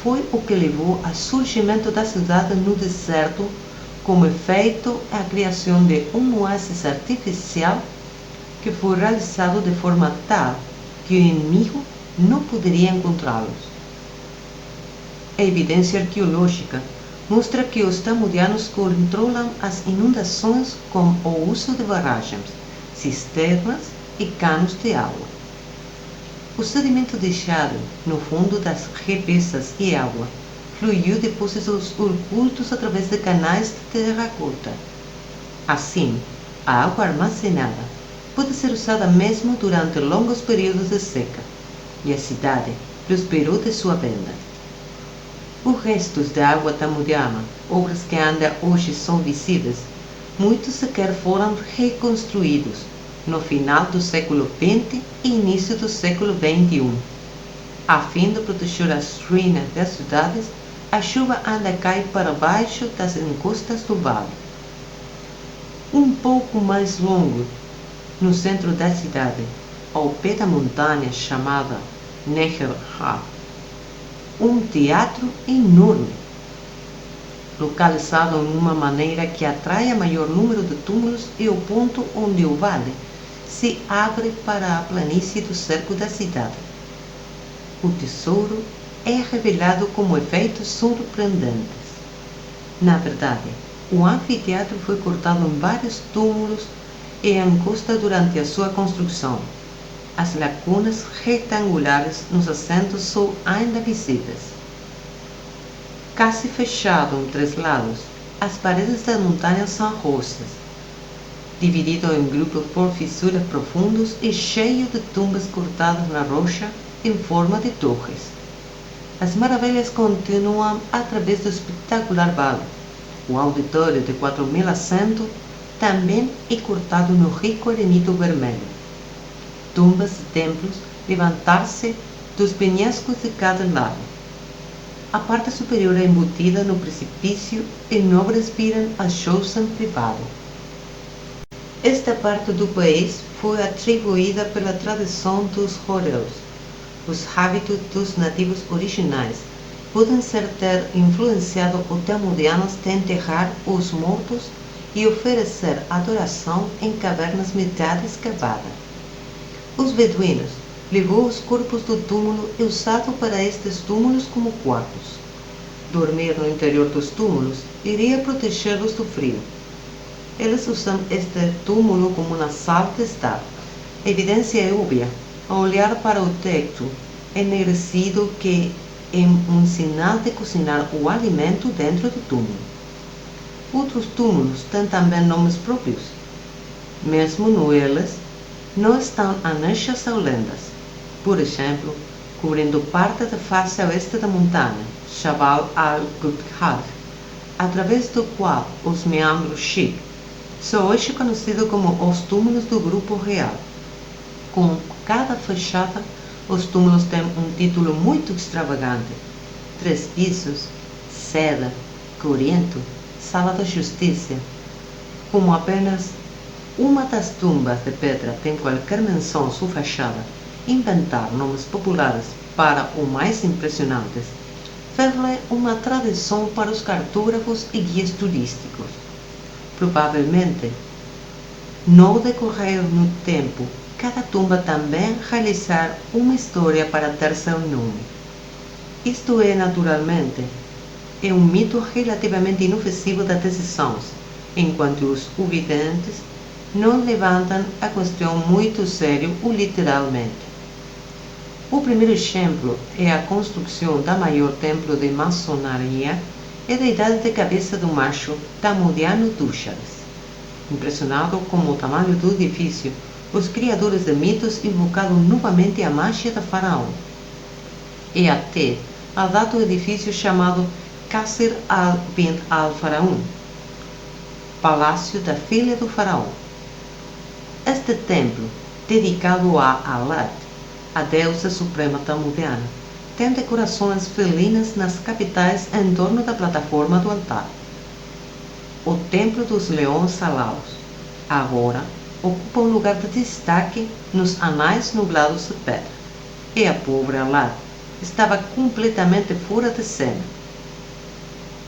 foi o que levou ao surgimento da cidade no deserto, como efeito a criação de um oásis artificial que foi realizado de forma tal que o inimigo não poderia encontrá-los. A evidência arqueológica mostra que os tamudianos controlam as inundações com o uso de barragens, cisternas e canos de água. O sedimento deixado no fundo das represas e água fluiu depósitos ocultos através de canais de terracota. Assim, a água armazenada pode ser usada mesmo durante longos períodos de seca, e a cidade prosperou de sua venda. Os restos da água tamudiana, obras que ainda hoje são visíveis, muitos sequer foram reconstruídos no final do século XX e início do século XXI. A fim de proteger as ruínas das cidades, a chuva ainda cai para baixo das encostas do vale. Um pouco mais longe, no centro da cidade, ao pé da montanha chamada Neher Ha, um teatro enorme, localizado em uma maneira que atrai o maior número de túmulos e o ponto onde o vale se abre para a planície do cerco da cidade. O tesouro é revelado como efeitos surpreendentes. Na verdade, o anfiteatro foi cortado em vários túmulos e encosta durante a sua construção. As lacunas retangulares nos assentos são ainda visíveis. Quase fechado em três lados, as paredes da montanha são rochas, dividido em grupos por fissuras profundos e cheio de tumbas cortadas na rocha em forma de torres. As maravilhas continuam através do espetacular vale. O auditório de 4.000 assentos também é cortado no rico arenito vermelho. Tumbas e templos levantar-se dos penhascos de cada lado. A parte superior é embutida no precipício e nobres viram a chosen privado. Esta parte do país foi atribuída pela tradição dos roreus. Os hábitos dos nativos originais podem ser ter influenciado os tamudianos de enterrar os mortos e oferecer adoração em cavernas metade escavadas. Os beduínos levou os corpos do túmulo e usaram para estes túmulos como quartos. Dormir no interior dos túmulos iria protegê-los do frio. Eles usam este túmulo como uma sala de estar. A evidência é óbvia ao olhar para o teto enegrecido que é um sinal de cozinhar o alimento dentro do túmulo. Outros túmulos têm também nomes próprios. Mesmo neles, não estão anexas ou lendas. Por exemplo, cobrindo parte da face oeste da montanha, Jabal al-Qudhar, através do qual os meandros Shib, são hoje conhecidos como os túmulos do Grupo Real. Com cada fachada, os túmulos têm um título muito extravagante: 3 pisos, seda, Corinto, Sala da Justiça. Como apenas uma das tumbas de pedra tem qualquer menção à sua fachada, inventar nomes populares para os mais impressionantes fez-lhe uma tradição para os cartógrafos e guias turísticos. Provavelmente, no decorrer do tempo, cada tumba também realizar uma história para ter seu nome. Isto é, naturalmente, um mito relativamente inofensivo das decisões, enquanto os videntes não levantam a questão muito sério ou literalmente. O primeiro exemplo é a construção do maior templo de maçonaria e da idade de cabeça do macho tamudiano Dúchares. Impressionados com o tamanho do edifício, os criadores de mitos invocaram novamente a magia da faraó. E até a data do edifício chamado Qasr al-Bint al-Faraun, palácio da filha do faraó. Este templo, dedicado a Alat, a deusa suprema tamudiana, tem decorações felinas nas capitais em torno da plataforma do altar. O Templo dos Leões Salados, agora, ocupa um lugar de destaque nos anais nublados de pedra, e a pobre Alat estava completamente fora de cena.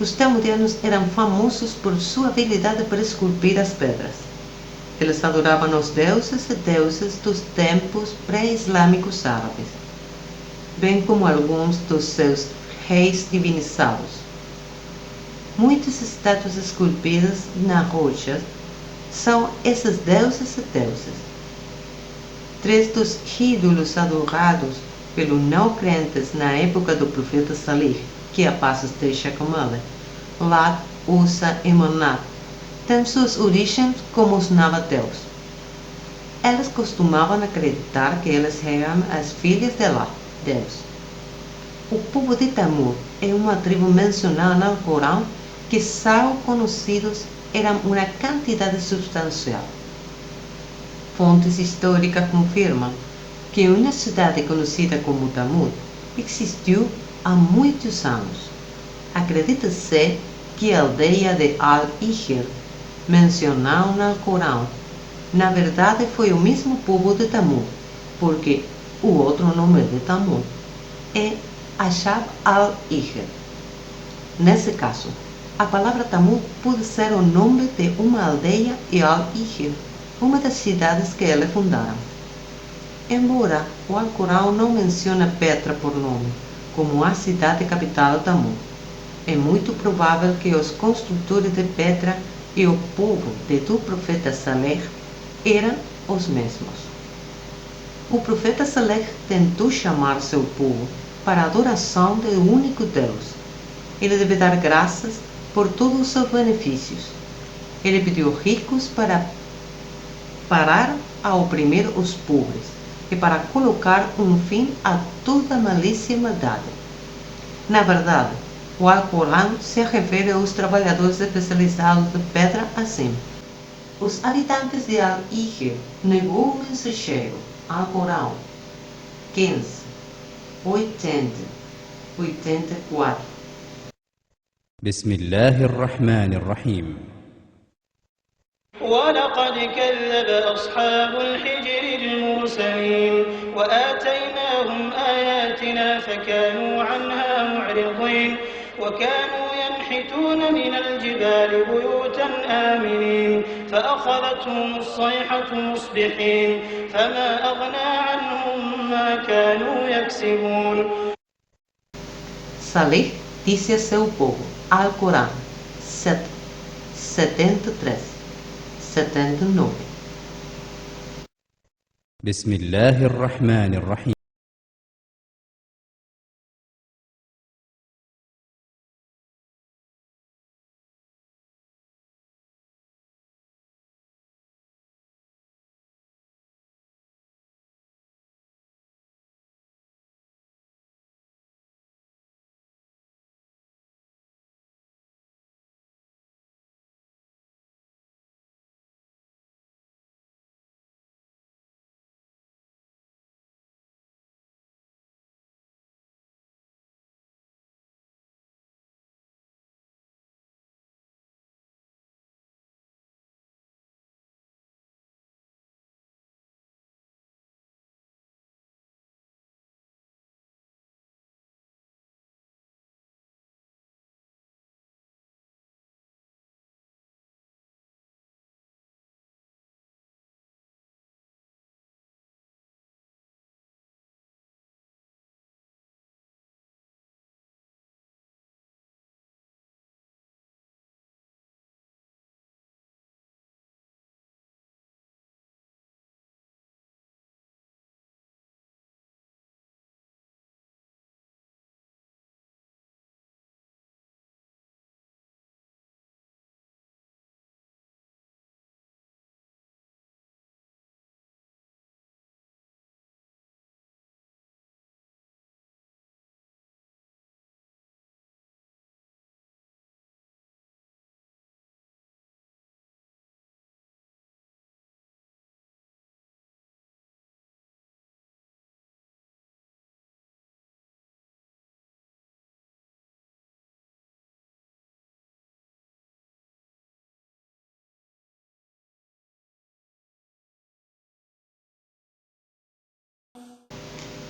Os tamudianos eram famosos por sua habilidade para esculpir as pedras. Eles adoravam os deuses e deusas dos tempos pré-islâmicos árabes, bem como alguns dos seus reis divinizados. Muitas estátuas esculpidas na rocha são esses deuses e deusas. Três dos ídolos adorados pelos não-crentes na época do profeta Salih, que a paz esteja com ele, Lat, Uzza e Manat, têm suas origens como os nabateus. Eles costumavam acreditar que eles eram as filhas de Lat, Deus. O povo de Tamur é uma tribo mencionada no Corão que são conhecidos eram uma quantidade substancial. Fontes históricas confirmam que uma cidade conhecida como Tamur existiu há muitos anos. Acredita-se que a aldeia de Al-Hijr, mencionada no Corão, na verdade foi o mesmo povo de Tamur, porque o outro nome de Tamur é Ashab al-Hijr. Nesse caso, a palavra Tamur pode ser o nome de uma aldeia e Al-Hijr, uma das cidades que eles fundaram. Embora o Alcorão não mencione Petra por nome, como a cidade capital Tamur, é muito provável que os construtores de Petra e o povo do profeta Saleh eram os mesmos. O profeta Saleh tentou chamar seu povo para a adoração do único Deus. Ele deve dar graças por todos os seus benefícios. Ele pediu ricos para parar a oprimir os pobres e para colocar um fim a toda malícia e maldade. Na verdade, o Alcorão se refere aos trabalhadores especializados de pedra assim. Os habitantes de Al-Hijr negou o mensageiro, Alcorão 15, 80, 84. بسم الله الرحمن الرحيم ولقد كذب أصحاب الحجر المرسلين وآتيناهم آياتنا فكانوا عنها معرضين وكانوا ينحتون من الجبال بيوتا آمنين فأخذتهم الصيحة مصبحين فما أغنى عنهم ما كانوا يكسبون. Salih disse a seu povo, Alcorão 73, 79. بسم الله الرحمن الرحيم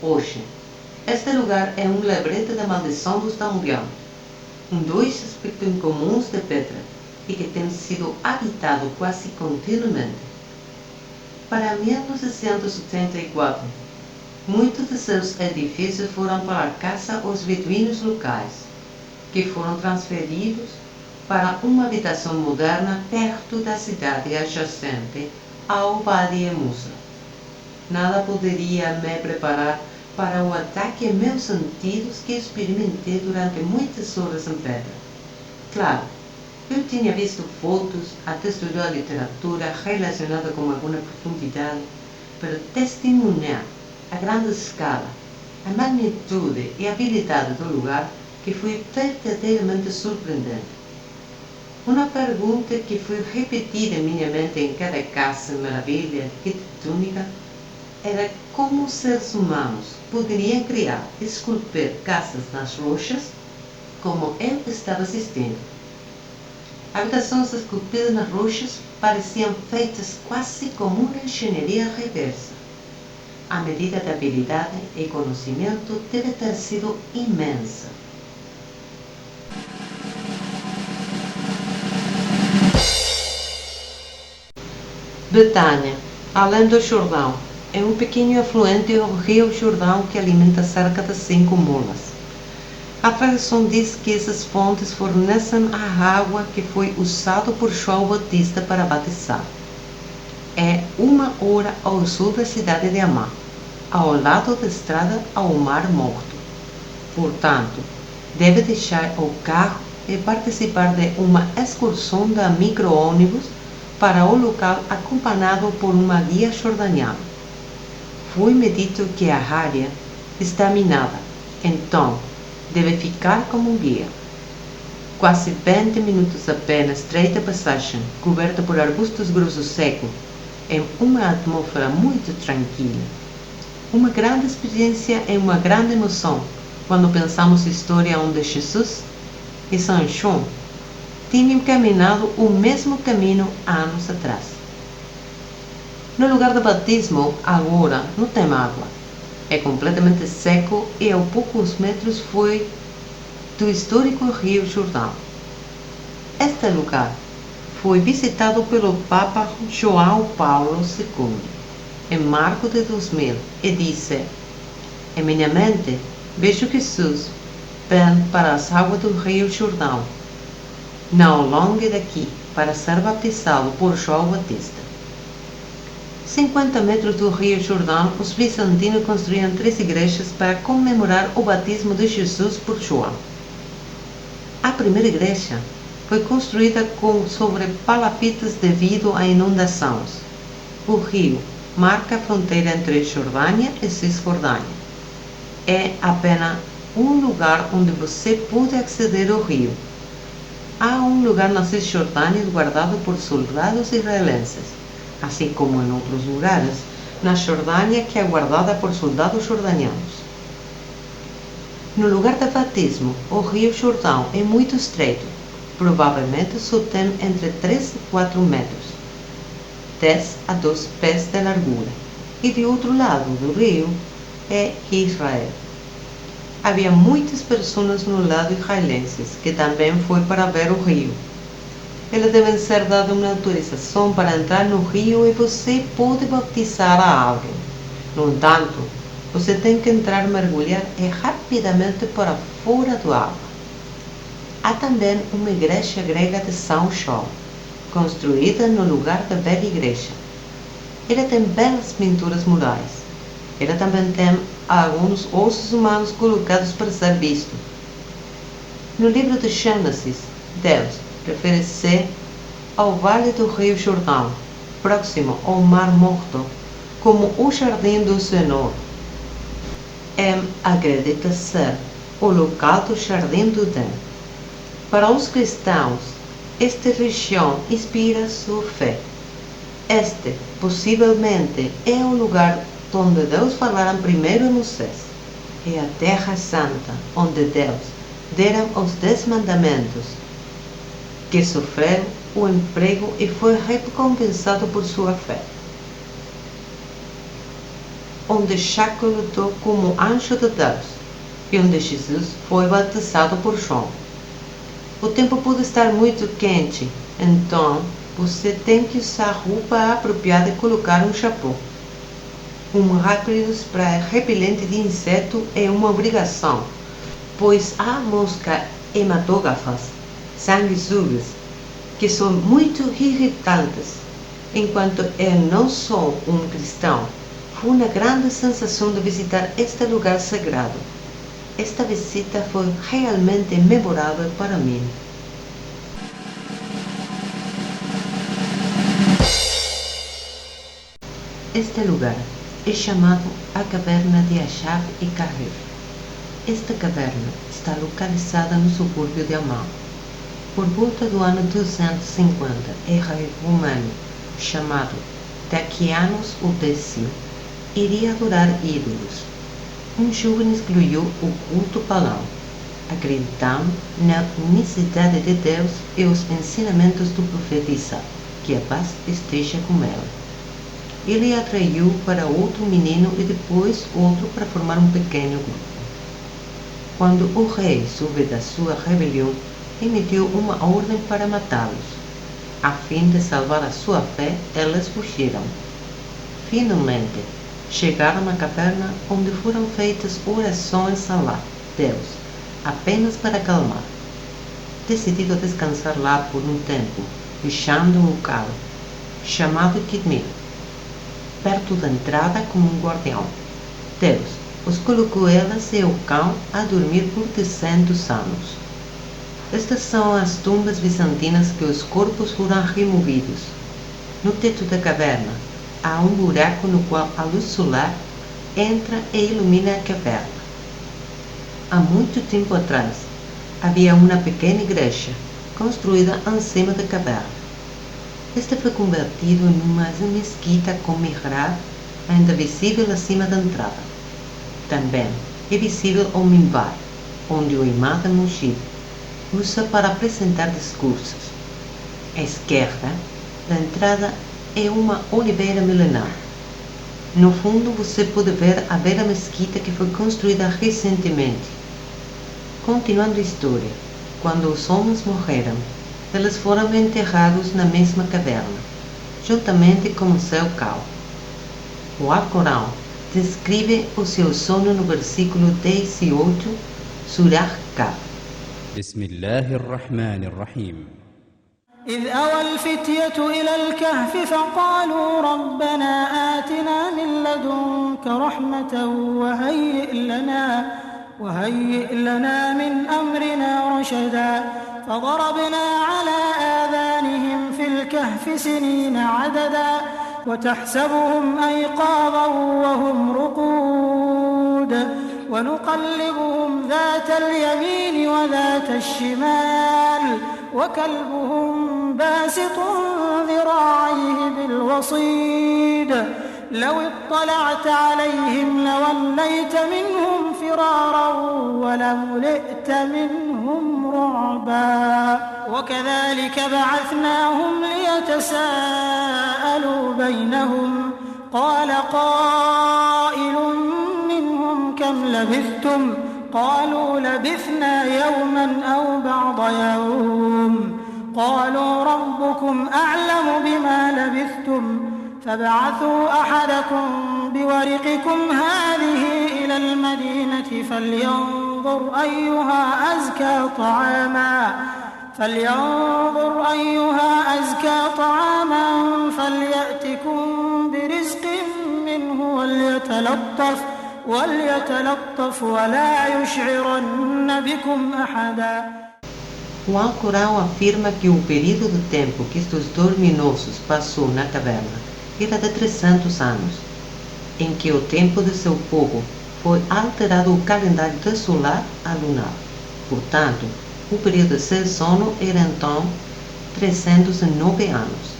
Hoje, este lugar é um lembrete da maldição dos Damurian, dois aspectos incomuns de Petra e que tem sido habitado quase continuamente. Para 1984, muitos de seus edifícios foram para a casa aos beduínos locais, que foram transferidos para uma habitação moderna perto da cidade adjacente ao Wadi Musa. Nada poderia me preparar para o ataque em meus sentidos que experimentei durante muitas horas em Petra. Claro, eu tinha visto fotos, até estudado literatura relacionada com alguma profundidade, para testemunhar a grande escala, a magnitude e a habilidade do lugar, que foi verdadeiramente surpreendente. Uma pergunta que foi repetida em minha mente em cada casa maravilha arquitetônica era como os seres humanos poderiam criar e esculpir casas nas rochas como eu estava assistindo. Habitações esculpidas nas rochas pareciam feitas quase como uma engenharia reversa. A medida de habilidade e conhecimento deve ter sido imensa. Betânia, além do Jordão, é um pequeno afluente do rio Jordão que alimenta cerca de 5 molas. A tradição diz que essas fontes fornecem a água que foi usada por João Batista para batizar. É 1 hora ao sul da cidade de Amman, ao lado da estrada ao Mar Morto. Portanto, deve deixar o carro e participar de uma excursão da micro-ônibus para o local acompanhado por uma guia jordaniana. Foi-me dito que a área está minada, então deve ficar como um guia. Quase 20 minutos a pé na estreita passagem, coberta por arbustos grossos secos, em uma atmosfera muito tranquila. Uma grande experiência e uma grande emoção quando pensamos na história onde Jesus e São João tinham caminhado o mesmo caminho anos atrás. No lugar do batismo, agora não tem água. É completamente seco e a poucos metros foi do histórico rio Jordão. Este lugar foi visitado pelo Papa João Paulo II em março de 2000 e disse: em minha mente vejo Jesus vem para as águas do rio Jordão, não longe daqui, para ser batizado por João Batista. 50 metros do rio Jordão, os bizantinos construíram 3 igrejas para comemorar o batismo de Jesus por João. A primeira igreja foi construída sobre palafitas devido a inundações. O rio marca a fronteira entre Jordânia e Cisjordânia. É apenas um lugar onde você pode aceder ao rio. Há um lugar na Cisjordânia guardado por soldados israelenses, assim como em outros lugares na Jordânia que é guardada por soldados jordanianos. No lugar do batismo, o rio Jordão é muito estreito, provavelmente só tem entre 3 e 4 metros, 10 a 12 pés de largura, e do outro lado do rio é Israel. Havia muitas pessoas no lado israelense que também foi para ver o rio. Eles devem ser dada uma autorização para entrar no rio e você pode batizar a alguém. No entanto, você tem que entrar, mergulhar e rapidamente para fora da água. Há também uma igreja grega de São João, construída no lugar da velha igreja. Ela tem belas pinturas murais. Ela também tem alguns ossos humanos colocados para ser visto. No livro de Gênesis, Deus refere-se ao vale do rio Jordão, próximo ao Mar Morto, como o jardim do Senhor. Acredita ser o local do jardim do Éden. Para os cristãos, esta região inspira sua fé. Este, possivelmente, é o lugar onde Deus falara primeiro a Moisés. É a terra santa, onde Deus dera os 10 mandamentos, que sofreu o emprego e foi recompensado por sua fé. onde Chaco lutou como anjo de Deus e onde Jesus foi batizado por João. O tempo pode estar muito quente, então você tem que usar roupa apropriada e colocar um chapéu. Um rápido spray repelente de inseto é uma obrigação, pois há moscas hematógrafas, sanguessugas, que são muito irritantes. Enquanto eu não sou um cristão, foi uma grande sensação de visitar este lugar sagrado. Esta visita foi realmente memorável para mim. Este lugar é chamado a Caverna de Achab e Carrer. Esta caverna está localizada no subúrbio de Amman. Por volta do ano 250, o rei romano, chamado Dacianus X, iria adorar ídolos. Um jovem excluiu o culto pagão, acreditando na unicidade de Deus e os ensinamentos do profeta Isa, que a paz esteja com ela. Ele atraiu para outro menino e depois outro para formar um pequeno grupo. Quando o rei soube da sua rebelião, emitiu uma ordem para matá-los. A fim de salvar a sua fé, elas fugiram. Finalmente, chegaram à caverna onde foram feitas orações a Allah, Deus, apenas para acalmar. Decidiram descansar lá por um tempo, deixando um local chamado Kidmir, perto da entrada como um guardião. Deus os colocou elas e o cão a dormir por 300 anos. Estas são as tumbas bizantinas que os corpos foram removidos. No teto da caverna, há um buraco no qual a luz solar entra e ilumina a caverna. Há muito tempo atrás, havia uma pequena igreja construída em cima da caverna. Este foi convertido em uma mesquita com mihrab, ainda visível acima da entrada. Também é visível o minbar, onde o imam al-Mushid usa para apresentar discursos. À esquerda da entrada é uma oliveira milenar. No fundo você pode ver a bela mesquita que foi construída recentemente. Continuando a história, quando os homens morreram, eles foram enterrados na mesma caverna, juntamente com o seu cão. O Alcorão descreve o seu sono no versículo 18, Surah Kahf. بسم الله الرحمن الرحيم إذ أوى الفتية إلى الكهف فقالوا ربنا آتنا من لدنك رحمة وهيئ لنا من أمرنا رشدا فضربنا على آذانهم في الكهف سنين عددا وتحسبهم أيقاظا وهم رقود ونقلبهم ذات اليمين وذات الشمال وكلبهم باسط ذراعيه بالوصيد لو اطلعت عليهم لوليت منهم فرارا ولملئت منهم رعبا وكذلك بعثناهم ليتساءلوا بينهم قال قائل منهم كم لبثتم قالوا لبثنا يوما أو بعض يوم قالوا ربكم أعلم بما لبثتم فابعثوا أحدكم بورقكم هذه إلى المدينة فلينظر أيها أزكى طعاما فليأتكم برزق منه وليتلطف ولا يشعرن بكم أحدا. O Alcorão afirma que o período de tempo que estes dorminosos passou na caverna era de 300 anos, em que o tempo de seu povo foi alterado o calendário de solar a lunar. Portanto, o período de seu sono era então 309 anos.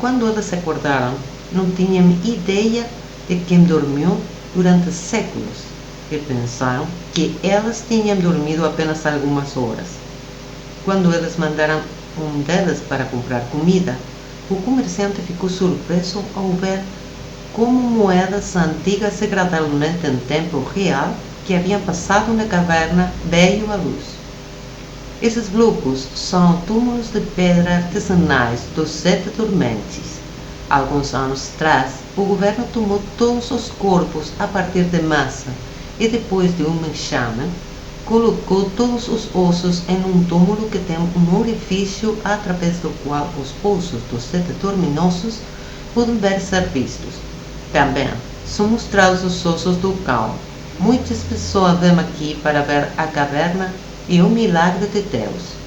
Quando eles acordaram, não tinham ideia de quem dormiu durante séculos e pensaram que elas tinham dormido apenas algumas horas. Quando eles mandaram um deles para comprar comida, o comerciante ficou surpreso ao ver como moedas antigas gradualmente em tempo real que haviam passado na caverna veio à luz. Esses blocos são túmulos de pedra artesanais dos 7 dormentes. Alguns anos atrás, o governo tomou todos os corpos a partir de massa e, depois de um enxame, colocou todos os ossos em um túmulo que tem um orifício através do qual os ossos dos 7 dorminosos podem ser vistos. Também são mostrados os ossos do cão. Muitas pessoas vêm aqui para ver a caverna e o milagre de Deus.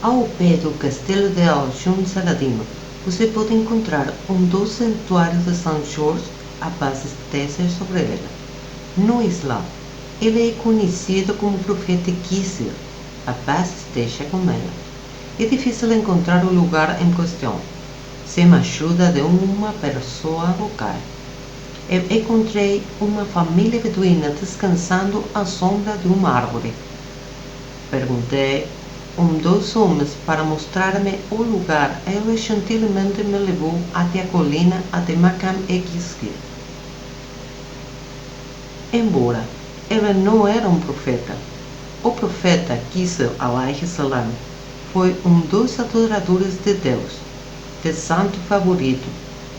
Ao pé do castelo de Al-Jun Saladino, você pode encontrar um dos santuários de São Jorge, a base de teces sobre ele. No Islã, ele é conhecido como profeta Qisr, a base esteja com ele. É difícil encontrar o lugar em questão, sem a ajuda de uma pessoa local. Eu encontrei uma família beduína descansando à sombra de uma árvore. Perguntei dos homens para mostrar-me o lugar. Ele gentilmente me levou até a colina, até Maqam-e-Qisr. Embora ele não era um profeta, o profeta Qisr alayhi salam foi um dos adoradores de Deus, de santo favorito,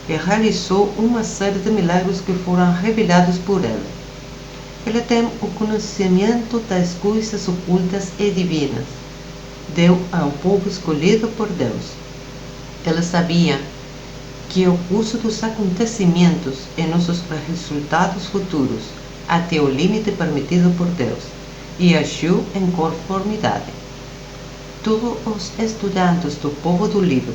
e realizou uma série de milagres que foram revelados por ele. Ele tem o conhecimento das coisas ocultas e divinas. Deu ao povo escolhido por Deus. Ele sabia que o curso dos acontecimentos e nossos resultados futuros até o limite permitido por Deus e agiu em conformidade. Todos os estudantes do povo do livro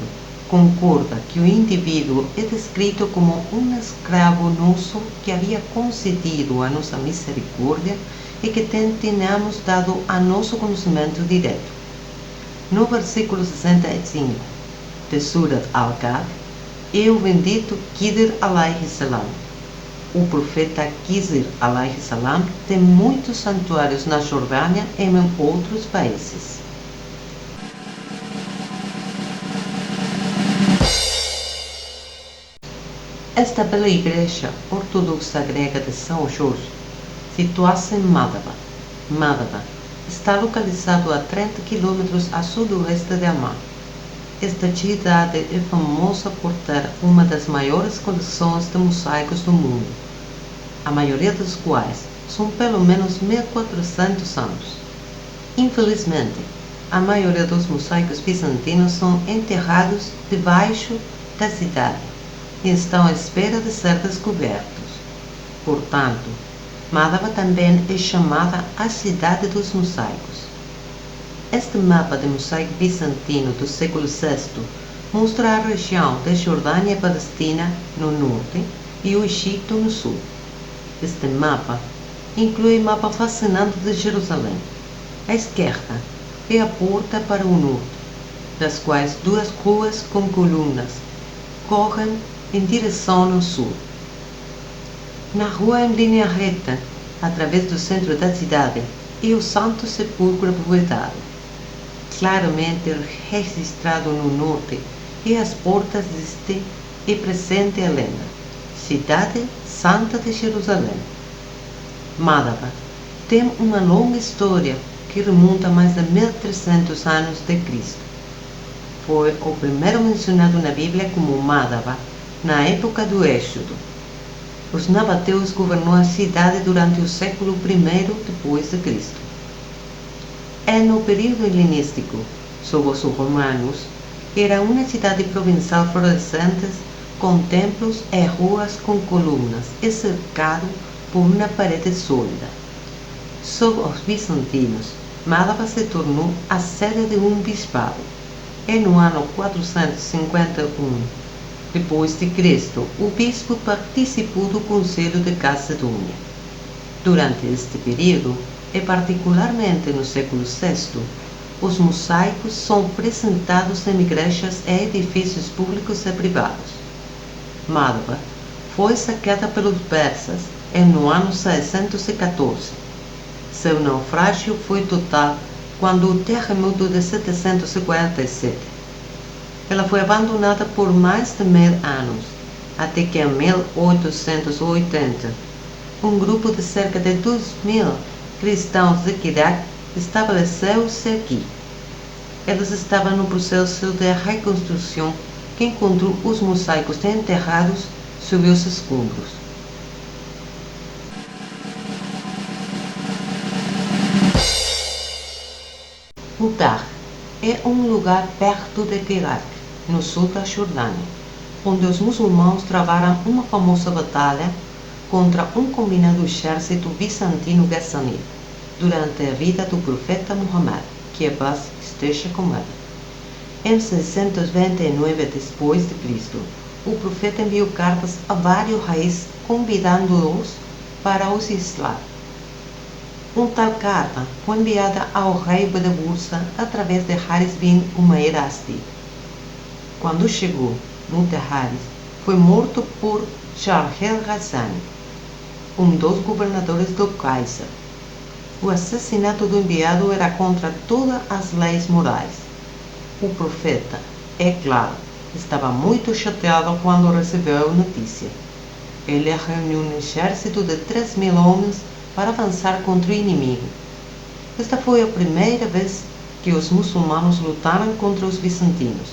concordam que o indivíduo é descrito como um escravo nosso que havia concedido a nossa misericórdia e que tenhamos dado a nosso conhecimento direto. No versículo 65 de Surat Al-Kahf, é o bendito Khidr alayhi salam. O profeta Khidr alayhi salam tem muitos santuários na Jordânia e em outros países. Esta bela igreja ortodoxa grega de São Jorge situa-se em Madaba. Madaba está localizado a 30 km a sudoeste de Amman. Esta cidade é famosa por ter uma das maiores coleções de mosaicos do mundo, a maioria dos quais são pelo menos 1400 anos. Infelizmente, a maioria dos mosaicos bizantinos são enterrados debaixo da cidade e estão à espera de ser descobertos. Portanto, Madaba também é chamada a cidade dos mosaicos. Este mapa de mosaico bizantino do século VI mostra a região da Jordânia e Palestina no norte e o Egito no sul. Este mapa inclui o mapa fascinante de Jerusalém. À esquerda é a porta para o norte, das quais 2 ruas com colunas correm em direção ao sul. Na rua em linha reta, através do centro da cidade, é o Santo Sepulcro abovedado. Claramente registrado no norte, e as portas deste é presente a lenda: Cidade Santa de Jerusalém. Madaba tem uma longa história que remonta a mais de 1300 anos de Cristo. Foi o primeiro mencionado na Bíblia como Madaba na época do Êxodo. Os nabateus governou a cidade durante o século I depois de Cristo. No período helenístico, sob os romanos, era uma cidade provincial florescente com templos e ruas com colunas e cercado por uma parede sólida. Sob os bizantinos, Madaba se tornou a sede de um bispado. No ano 451 depois de Cristo, o bispo participou do Conselho de Calcedônia. Durante este período, e particularmente no século VI, os mosaicos são apresentados em igrejas e edifícios públicos e privados. Madaba foi saqueada pelos persas no ano 614. Seu naufrágio foi total quando o terremoto de 747. Ela foi abandonada por mais de 1000 anos, até que em 1880, um grupo de cerca de 2000 cristãos de Iraque estabeleceu-se aqui. Eles estavam no processo de reconstrução que encontrou os mosaicos enterrados sob os escombros. Mutar é um lugar perto de Iraque, no sul da Jordânia, onde os muçulmanos travaram uma famosa batalha contra um combinado exército bizantino gassânida durante a vida do profeta Muhammad, que a paz esteja com ele. Em 629 d.C., o profeta enviou cartas a vários reis convidando-os para o Islã. Uma tal carta foi enviada ao rei da Bursa através de Haris bin Umayr Asdi. Quando chegou no Haris, foi morto por Sharhel Ghazani, um dos governadores do Kaiser. O assassinato do enviado era contra todas as leis morais. O profeta, é claro, estava muito chateado quando recebeu a notícia. Ele reuniu um exército de 3.000 homens para avançar contra o inimigo. Esta foi a primeira vez que os muçulmanos lutaram contra os bizantinos.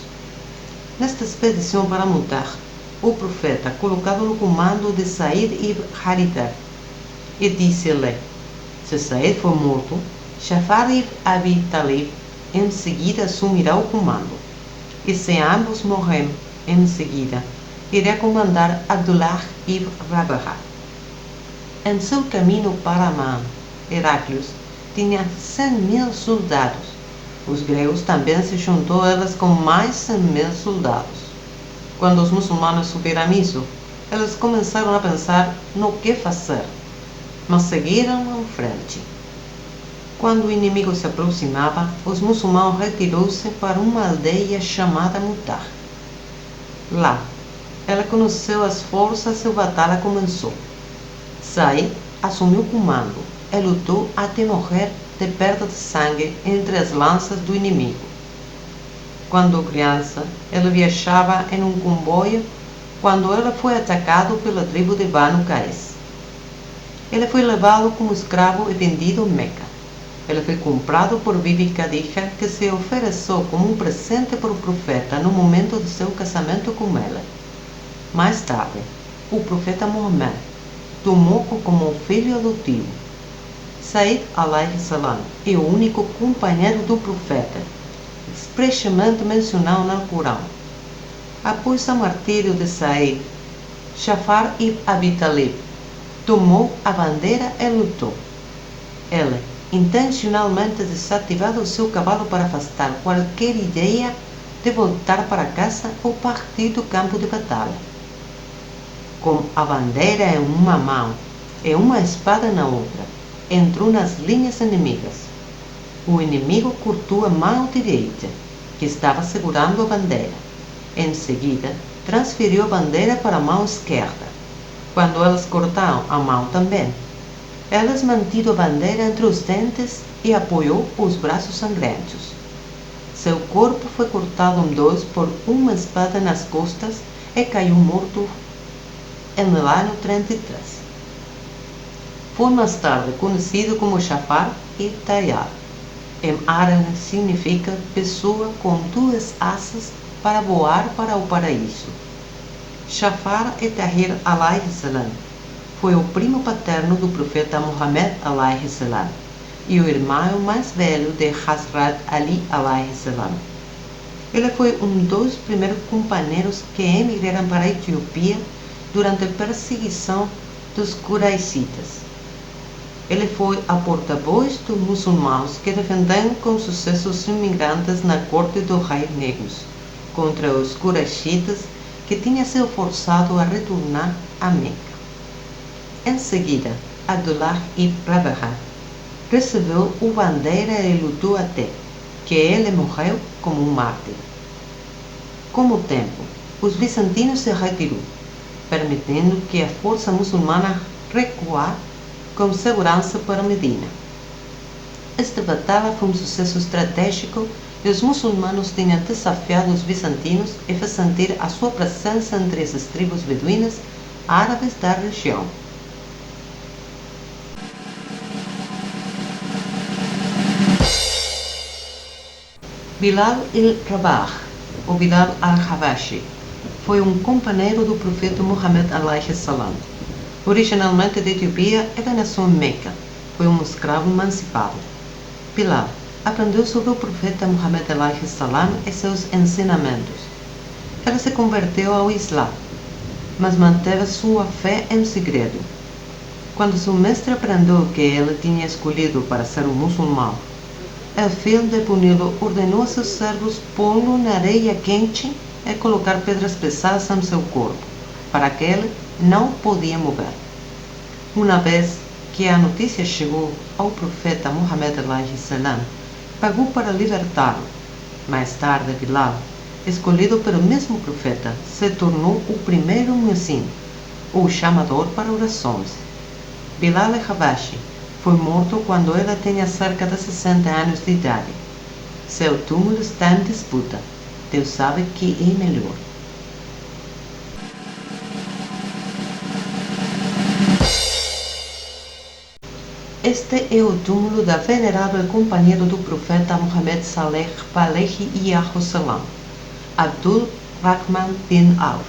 Nesta expedição para Mutar, o profeta, colocado no comando de Said ibn Haritha, e disse-lhe: se Said for morto, Jafar ibn Abi Talib em seguida assumirá o comando. E se ambos morrem em seguida, irá comandar Abdullah ibn Rabaha. Em seu caminho para Amman, Heraclius tinha 100.000 soldados. Os gregos também se juntou a eles com mais 100.000 soldados. Quando os muçulmanos souberam isso, eles começaram a pensar no que fazer, mas seguiram em frente. Quando o inimigo se aproximava, os muçulmanos retiraram-se para uma aldeia chamada Mutar. Lá, ela conheceu as forças e a batalha começou. Said assumiu o comando e lutou até morrer de perda de sangue entre as lanças do inimigo. Quando criança, ele viajava em um comboio quando ele foi atacado pela tribo de Banu Qais. Ele foi levado como escravo e vendido em Meca. Ele foi comprado por Bibi Khadija, que se ofereceu como um presente para o profeta no momento de seu casamento com ela. Mais tarde, o profeta Muhammad tomou-o como um filho adotivo. Said alayhi salam é o único companheiro do profeta, expressamente mencionado no Corão. Após o martírio de Said, Jafar ibn Abi Talib tomou a bandeira e lutou. Ele intencionalmente desativado o seu cavalo para afastar qualquer ideia de voltar para casa ou partir do campo de batalha. Com a bandeira em uma mão e uma espada na outra, entrou nas linhas inimigas. O inimigo cortou a mão direita, que estava segurando a bandeira. Em seguida, transferiu a bandeira para a mão esquerda. Quando eles cortaram a mão também, eles mantiveram a bandeira entre os dentes e apoiou os braços sangrentos. Seu corpo foi cortado em dois por uma espada nas costas e caiu morto no ano 33. Foi mais tarde conhecido como Jafar ibn Tayyar. Em árabe significa pessoa com duas asas para voar para o paraíso. Jafar ibn Tahir alayhi salam foi o primo paterno do profeta Muhammad alayhi salam e o irmão mais velho de Hazrat Ali alayhi salam. Ele foi um dos primeiros companheiros que emigraram para a Etiópia durante a perseguição dos Quraishitas. Ele foi a porta-voz dos muçulmanos que defenderam com sucesso os imigrantes na corte dos reis negros contra os Quraishitas que tinham sido forçados a retornar a Meca. Em seguida, Abdullah ibn Rabaha recebeu a bandeira e lutou até que ele morreu como um mártir. Com o tempo, os bizantinos se retiraram, permitindo que a força muçulmana recuasse com segurança para Medina. esta batalha foi um sucesso estratégico e os muçulmanos tinham desafiado os bizantinos e fez sentir a sua presença entre as tribos beduínas árabes da região. Bilal al-Rabah, ou Bilal al-Habashi, foi um companheiro do profeta Muhammad alayhi salam. Originalmente da Etiópia e nasceu em Meca. Foi um escravo emancipado. Bilal aprendeu sobre o profeta Muhammad alayhi salam e seus ensinamentos. Ele se converteu ao Islã, mas manteve sua fé em segredo. Quando seu mestre aprendeu que ele tinha escolhido para ser um muçulmano, a fim de puni-lo, ordenou a seus servos pô-lo na areia quente e colocar pedras pesadas em seu corpo, para que ele não podia mover. Uma vez que a notícia chegou ao profeta Muhammad alayhi salam, pagou para libertá-lo. Mais tarde, Bilal, escolhido pelo mesmo profeta, se tornou o primeiro muezzin, ou chamador para orações. Bilal al-Habashi foi morto quando ele tinha cerca de 60 anos de idade. Seu túmulo está em disputa. Deus sabe que é melhor. Este é o túmulo da venerável companheiro do profeta Muhammad Saleh alayhi salam, Abdul Rahman bin Auf.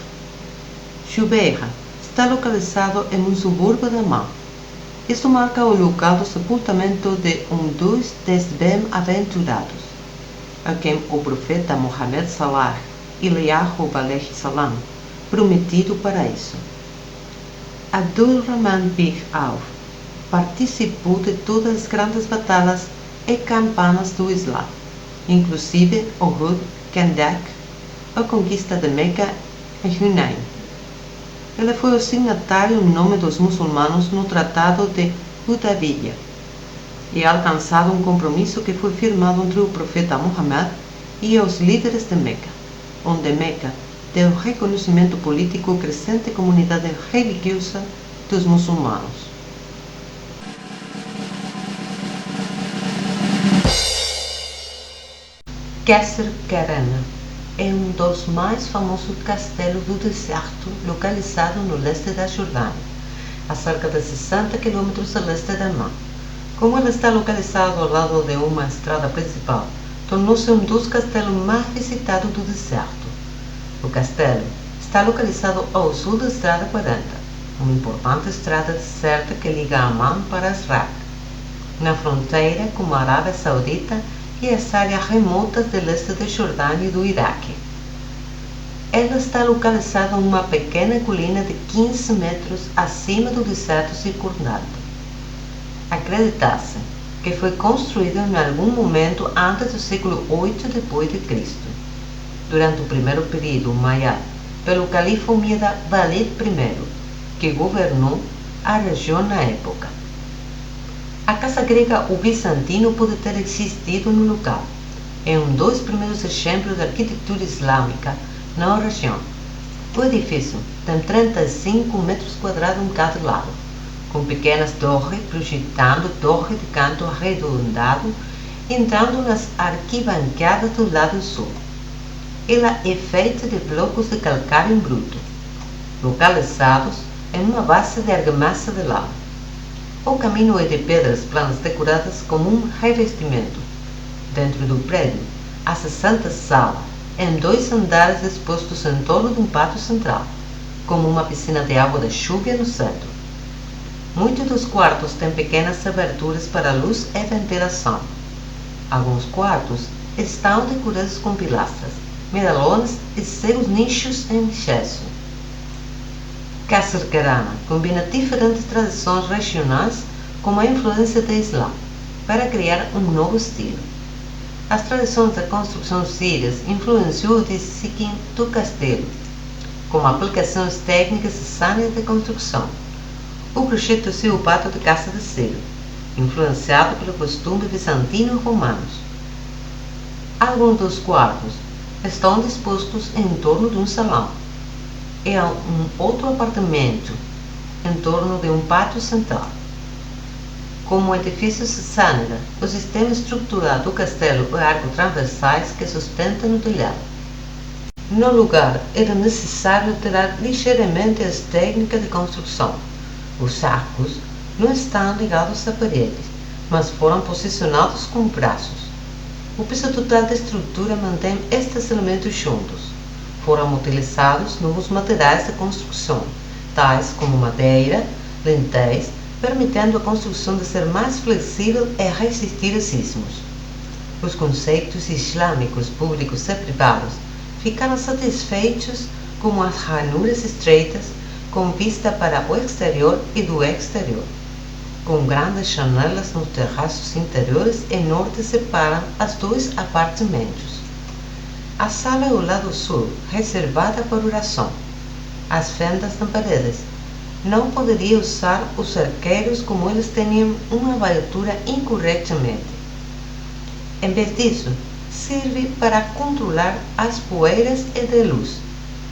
Jubeira está localizado em um subúrbio de Amman. Isto marca o local do sepultamento de dos desbem-aventurados, a quem o profeta Muhammad Saleh alayhi salam prometido para isso. Abdul Rahman bin Auf participou de todas as grandes batalhas e campanhas do Islã, inclusive Uhud, Khandak, a conquista de Meca e Hunayn. Ele foi o signatário em nome dos muçulmanos no Tratado de Hudaybiyah e alcançado um compromisso que foi firmado entre o profeta Muhammad e os líderes de Meca, onde Meca deu reconhecimento político à crescente comunidade religiosa dos muçulmanos. Qasr Karana é um dos mais famosos castelos do deserto, localizado no leste da Jordânia, a cerca de 60 km a leste de Amman. Como ele está localizado ao lado de uma estrada principal, tornou-se um dos castelos mais visitados do deserto. O castelo está localizado ao sul da Estrada 40, uma importante estrada deserta que liga Amman para Asrak, na fronteira com a Arábia Saudita e as áreas remotas de leste da Jordânia e do Iraque. Ela está localizada em uma pequena colina de 15 metros acima do deserto circundante. Acredita-se que foi construída em algum momento antes do século 8 depois de Cristo, durante o primeiro período umayyad, pelo califa umida Walid I, que governou a região na época. A casa grega ou bizantino pode ter existido no local. É um dos primeiros exemplos de arquitetura islâmica na região. O edifício tem 35 metros quadrados em cada lado, com pequenas torres projetando torre de canto arredondado, entrando nas arquibancadas do lado sul. Ela é feita de blocos de calcário bruto, localizados em uma base de argamassa de lava. O caminho é de pedras planas decoradas como um revestimento. Dentro do prédio, há 60 salas, em 2 andares dispostos em torno de um pátio central, como uma piscina de água de chuva no centro. Muitos dos quartos têm pequenas aberturas para luz e ventilação. Alguns quartos estão decorados com pilastras, medalhões e seus nichos em gesso. Qasr Karana combina diferentes tradições regionais com a influência do Islã para criar um novo estilo. As tradições da construção sírias influenciou o design do castelo, com aplicações técnicas e áreas de construção. O projeto é o pátio de Casa de Cedro, influenciado pelo costume bizantino e romanos. Alguns dos quartos estão dispostos em torno de um salão e há um outro apartamento em torno de um pátio central. Como o edifício sasânida, o sistema estrutural do castelo é arco-transversais que sustentam o telhado. No lugar, era necessário alterar ligeiramente as técnicas de construção. Os arcos não estão ligados a paredes, mas foram posicionados com braços. O peso total da estrutura mantém estes elementos juntos. Foram utilizados novos materiais de construção, tais como madeira, lentéis, permitindo a construção de ser mais flexível e resistir a sismos. Os conceitos islâmicos públicos e privados ficaram satisfeitos com as ranuras estreitas com vista para o exterior e do exterior, com grandes janelas nos terraços interiores e norte separam os dois apartamentos. A sala é o lado sul, reservada para oração. As fendas nas paredes não poderia usar os arqueiros como eles tinham uma abertura incorretamente. Em vez disso, serve para controlar as poeiras e de luz,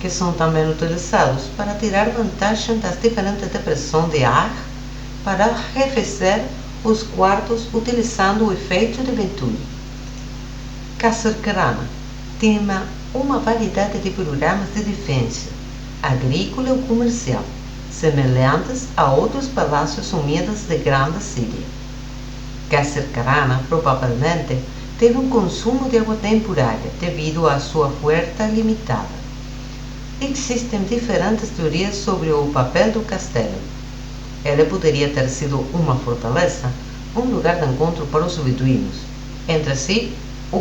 que são também utilizados para tirar vantagem das diferentes depressões de ar para arrefecer os quartos utilizando o efeito de Venturi. Casa Carana tinha uma variedade de programas de defesa, agrícola ou comercial, semelhantes a outros palácios unidos de Grande Síria. Casa Carana provavelmente teve um consumo de água temporária devido à sua huerta limitada. Existem diferentes teorias sobre o papel do castelo. Ele poderia ter sido uma fortaleza, um lugar de encontro para os beduínos, entre si o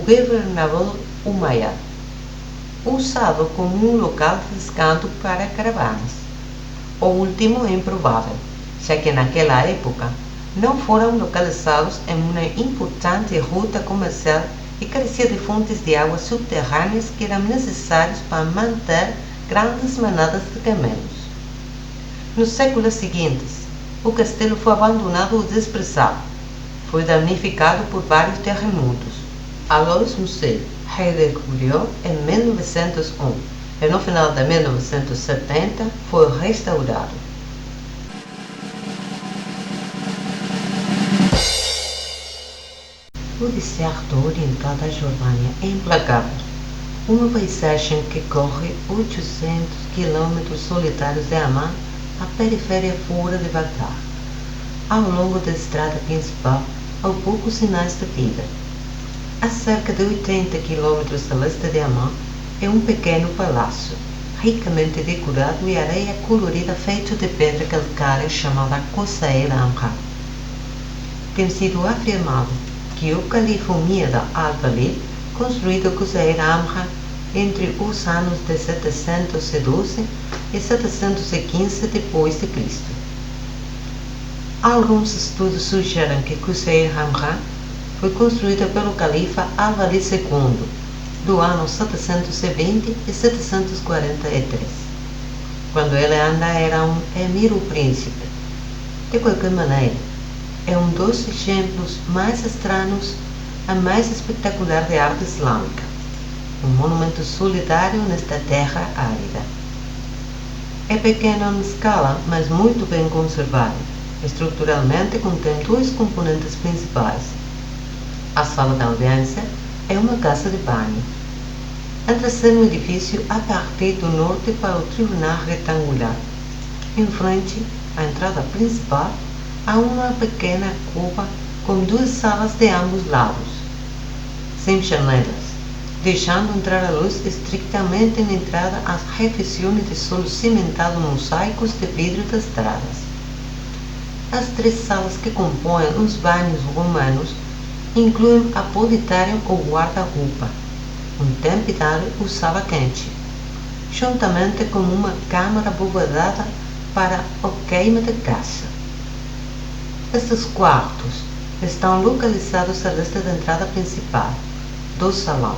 governador Umayyad, usado como um local de descanso para caravanas. O último é improvável, já que naquela época não foram localizados em uma importante ruta comercial e carecia de fontes de água subterrâneas que eram necessárias para manter grandes manadas de camelos. Nos séculos seguintes, o castelo foi abandonado ou desprezado. Foi danificado por vários terremotos. Alois Mussel redescobriu em 1901 e no final de 1970 foi restaurado. O deserto oriental da Jordânia é implacável, uma paisagem que corre 800 quilômetros solitários de Amman à periferia fora de Bagdá. Ao longo da estrada principal, há poucos sinais de vida. A cerca de 80 quilômetros a leste de Amman é um pequeno palácio, ricamente decorado e areia colorida feito de pedra calcária chamada Qusayr Amra. Tem sido afirmado que o califa Umíada al-Walid construiu Qusayr Amra entre os anos de 712 e 715 depois de Cristo. Alguns estudos sugerem que Qusayr Amra foi construída pelo califa al-Walid II, do ano 720 e 743, quando ele ainda era um emir ou príncipe. De qualquer maneira, é um dos exemplos mais estranhos e mais espetacular de arte islâmica, um monumento solitário nesta terra árida. É pequeno em escala, mas muito bem conservado. Estruturalmente contém dois componentes principais. A sala de audiência é uma casa de banho. Entra-se no edifício a partir do norte para o tribunal retangular. Em frente à entrada principal, há uma pequena cuba com duas salas de ambos lados, sem janelas, deixando entrar a luz estritamente na entrada às refeições de solo cimentado mosaicos de vidro das estradas. As três salas que compõem os banhos romanos incluem apoditário ou guarda-roupa, um tempidário ou sala quente, juntamente com uma câmara abovedada para o queima de caça. Estes quartos estão localizados a leste da entrada principal do salão.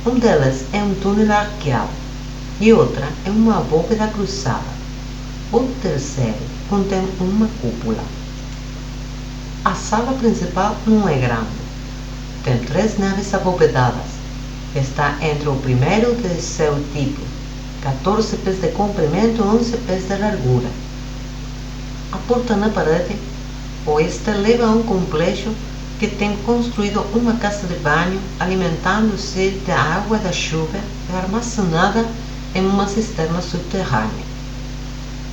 Um deles é um túnel arqueado e outra é uma abóbada cruzada. O terceiro contém uma cúpula. A sala principal não é grande. Tem 3 naves abovedadas. Está entre o primeiro de seu tipo, 14 pés de comprimento e 11 pés de largura. A porta na parede, Oeste leva a um complexo que tem construído uma casa de banho alimentando-se da água da chuva armazenada em uma cisterna subterrânea.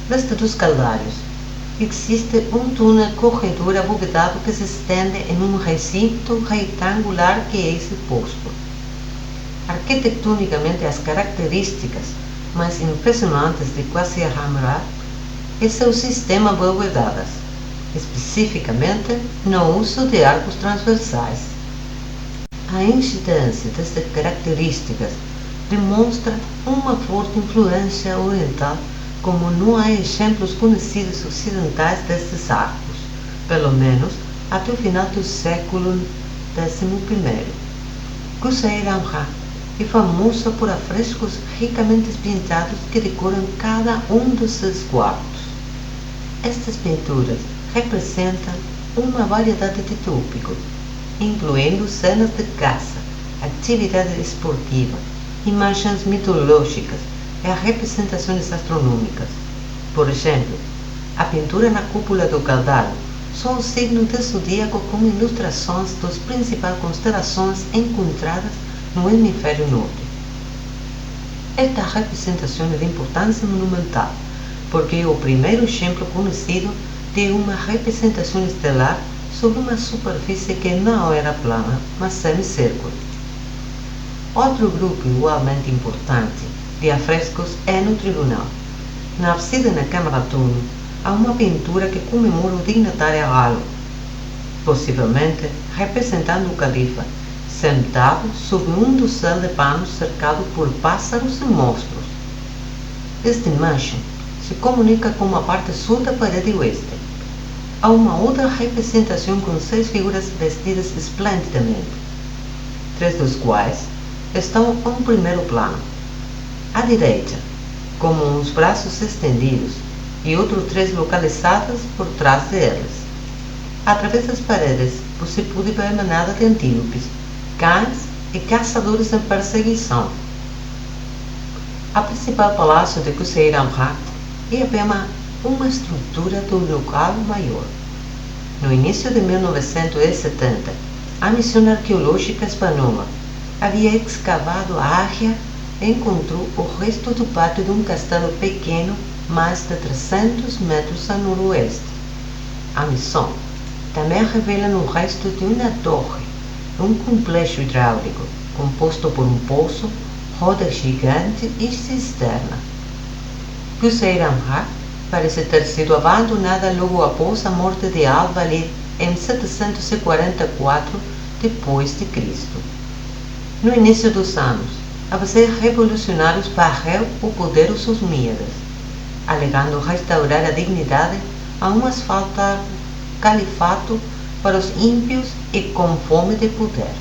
Leste dos Caldários existe um túnel corredor abovedado que se estende em um recinto retangular que é exposto. Arquitetonicamente, as características mais impressionantes de Qasr Hamra é seu sistema de abovedadas, especificamente no uso de arcos transversais. A incidência destas características demonstra uma forte influência oriental, como não há exemplos conhecidos ocidentais destes arcos, pelo menos até o final do século XI. Qusayr Hamra é famosa por afrescos ricamente pintados que decoram cada um dos seus quartos. Estas pinturas representam uma variedade de tópicos, incluindo cenas de caça, atividade esportiva, imagens mitológicas e representações astronômicas. Por exemplo, a pintura na cúpula do Caldário são o signo do zodíaco com ilustrações das principais constelações encontradas no hemisfério norte. Esta representação é de importância monumental, porque é o primeiro exemplo conhecido de uma representação estelar sobre uma superfície que não era plana, mas semicírculo. Outro grupo igualmente importante de afrescos é no tribunal. Na abside na Câmara Trono há uma pintura que comemora o dignatário real, possivelmente representando o califa, sentado sobre um dossel de pano cercado por pássaros e monstros. Esta imagem se comunica com a parte sul da parede oeste. Há uma outra representação com 6 figuras vestidas esplendidamente, 3 dos quais estão em primeiro plano. À direita, com os braços estendidos, e outros 3 localizados por trás deles. Através das paredes, você pode ver manada de antílopes, cães e caçadores em perseguição. A principal palácio de Qusayr Hamra é apenas uma estrutura do local maior. No início de 1970, a missão arqueológica espanhola havia escavado a área e encontrou o resto do pátio de um castelo pequeno, mais de 300 metros a noroeste. A missão também revela no resto de uma torre, um complexo hidráulico composto por um poço, roda gigante e cisterna. Qusayr Hamra parece ter sido abandonada logo após a morte de Al-Walid em 744 d.C. No início dos anos, avançados revolucionários barreu o poder dos Umayyades, alegando restaurar a dignidade a um asfaltado califato para os ímpios e com fome de poder.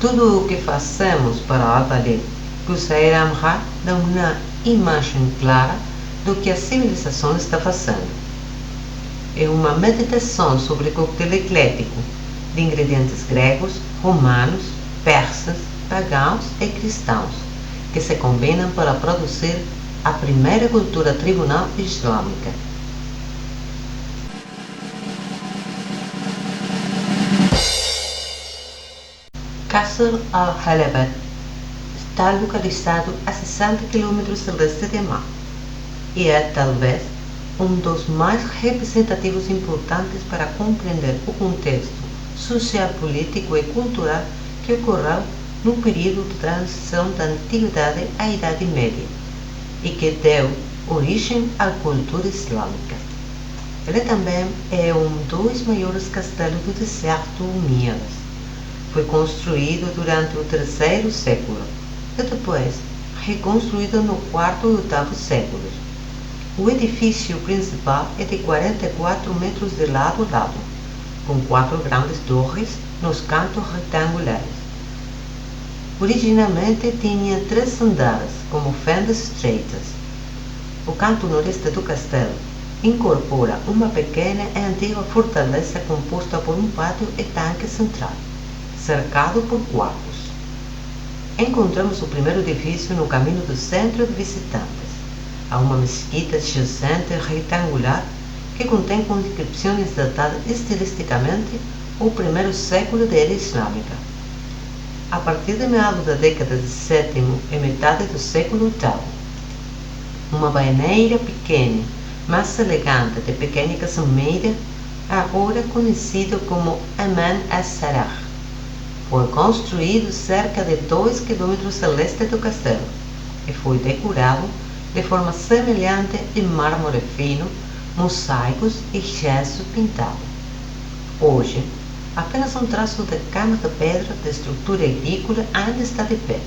Tudo o que fazemos para Al-Walid, Qusayr Hamra dá uma imagem clara do que a civilização está fazendo. É uma meditação sobre coquetel eclético de ingredientes gregos, romanos, persas, pagãos e cristãos, que se combinam para produzir a primeira cultura tribunal islâmica. Qasr al-Halabat está localizado a 60 km a leste de Amman e é talvez um dos mais representativos e importantes para compreender o contexto social, político e cultural que ocorreu no período de transição da Antiguidade à Idade Média e que deu origem à cultura islâmica. Ele também é um dos maiores castelos do deserto Umayyades. Foi construído durante o terceiro século e depois reconstruído no quarto e oitavo séculos. O edifício principal é de 44 metros de lado a lado, com 4 grandes torres nos cantos retangulares. Originalmente tinha 3 andares, como fendas estreitas. O canto noroeste do castelo incorpora uma pequena e antiga fortaleza composta por um pátio e tanque central, cercado por quartos. Encontramos o primeiro edifício no caminho do centro de visitantes. Há uma mesquita adjacente retangular que contém inscrições datadas estilisticamente ao primeiro século da era islâmica. A partir de meados da década de sétimo e metade do século VIII, uma baianeira pequena, mais elegante de pequena caçameira, agora conhecido como Aman as-Sarraj, foi construído cerca de 2 km a leste do castelo e foi decorado de forma semelhante em mármore fino, mosaicos e gesso pintado. Hoje, apenas um traço de cama de pedra de estrutura agrícola ainda está de pé.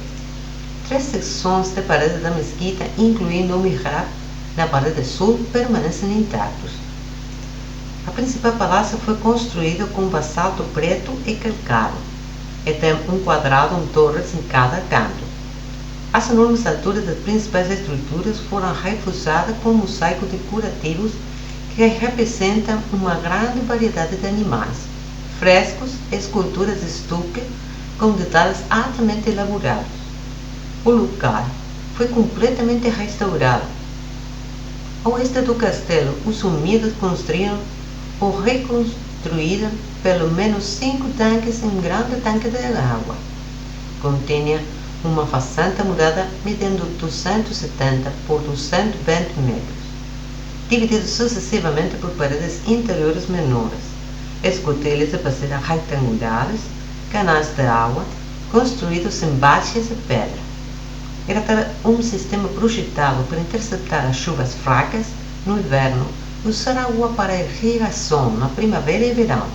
3 secções de parede da mesquita, incluindo o mihrab na parede sul, permanecem intactos. A principal palácio foi construída com basalto preto e calcário e tem um quadrado em torres em cada canto. As enormes alturas das principais estruturas foram reforçadas com mosaicos decorativos que representam uma grande variedade de animais, frescos e esculturas de estuque com detalhes altamente elaborados. O lugar foi completamente restaurado. Ao oeste do castelo, os umídas construíram ou reconstruíram pelo menos 5 tanques e um grande tanque de água. Continha uma fazenda murada medindo 270 por 220 metros, divididos sucessivamente por paredes interiores menores, escotilhas de passeira retangulares, canais de água construídos em baixas de pedra. Era um sistema projetado para interceptar as chuvas fracas no inverno e usar água para irrigação na primavera e verão.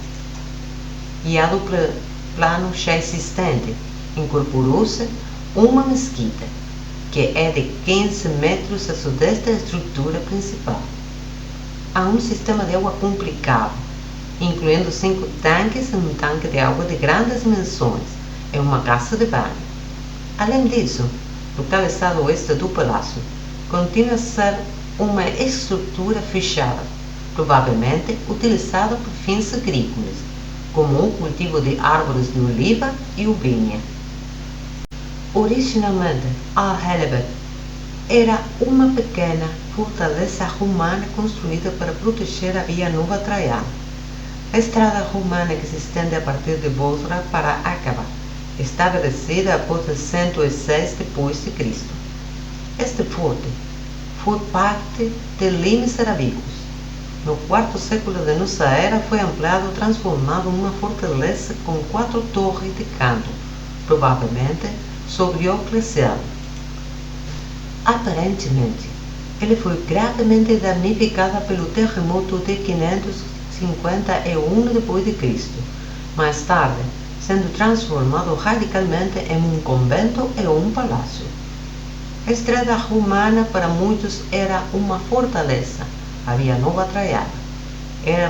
Guiado pelo plano já existente, incorporou-se uma mesquita, que é de 15 metros a sudeste da estrutura principal. Há um sistema de água complicado, incluindo 5 tanques e um tanque de água de grandes dimensões e uma casa de banho. Além disso, o cabeçalho oeste do palácio continua a ser uma estrutura fechada, provavelmente utilizada por fins agrícolas, como o cultivo de árvores de oliva e o vinha. Originalmente, Al-Halabad era uma pequena fortaleza romana construída para proteger a Via Nova Traiana, a estrada romana que se estende a partir de Bosra para Aqaba, estabelecida após 106 d.C. Este forte foi parte de limes arábicos. No quarto século de nossa era foi ampliado e transformado em uma fortaleza com 4 torres de canto, provavelmente sob Diocleciano. Aparentemente, ele foi gravemente danificado pelo terremoto de 551 d.C., mais tarde sendo transformado radicalmente em um convento e um palácio. A estrada romana para muitos era uma fortaleza, a Via Nova Traiana. Era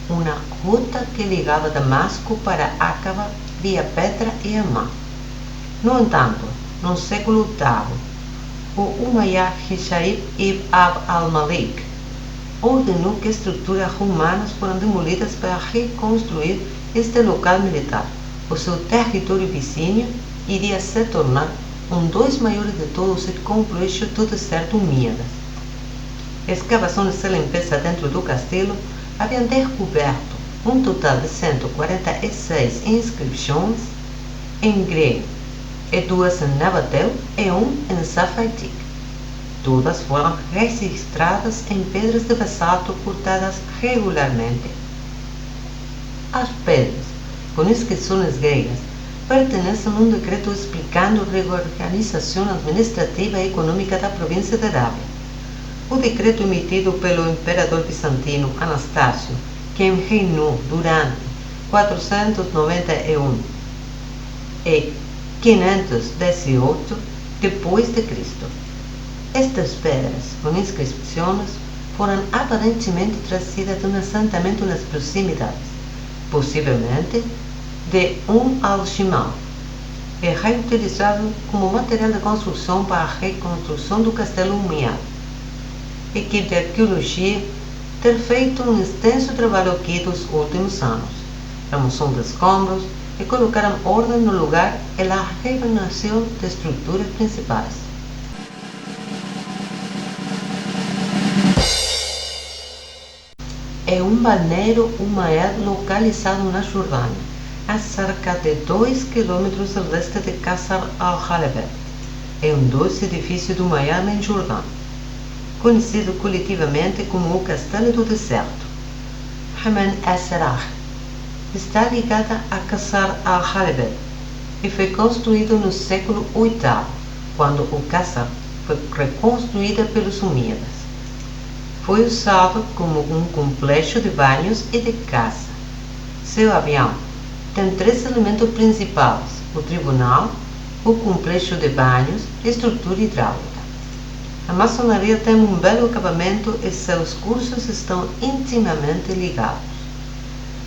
uma ruta que ligava Damasco para Aqaba via Petra e Amman. No entanto, no século VIII, o Umayyad Hishaib ibn Abd al-Malik ordenou que estruturas romanas foram demolidas para reconstruir este local militar. O seu território vizinho iria se tornar um dos maiores de todos e concluiu do deserto Umíadas. Escavações de limpeza dentro do castelo haviam descoberto um total de 146 inscrições em grego, e 2 em nabatel e 1 em safaitic. Todas foram registradas em pedras de basalto cortadas regularmente. As pedras, com inscrições gregas, pertencem a um decreto explicando a reorganização administrativa e econômica da província de Arábia. O decreto emitido pelo imperador bizantino Anastácio, que reinou durante 491 e 518 depois de Cristo. Estas pedras com inscrições foram aparentemente trazidas de um assentamento nas proximidades, possivelmente de al-Shimal, e reutilizado como material de construção para a reconstrução do castelo Umayyad. A equipe de arqueologia ter feito um extenso trabalho aqui dos últimos anos, remoção de escombros e colocaram ordem no lugar e a renovação de estruturas principais. é um balneário humaiado localizado na Jordânia, a cerca de 2 km a leste de Qasr al-Khalabah. É um dos edifícios do Miami em Jordânia, conhecido coletivamente como o Castelo do Deserto. Hammam al-Sarraj está ligada a Qasr al-Khalabah e foi construído no século VIII, quando o Qasr foi reconstruída pelos Umíadas. Foi usado como um complexo de banhos e de caça. Seu avião tem 3 elementos principais: o tribunal, o complexo de banhos e a estrutura hidráulica. A maçonaria tem um belo acabamento e seus cursos estão intimamente ligados.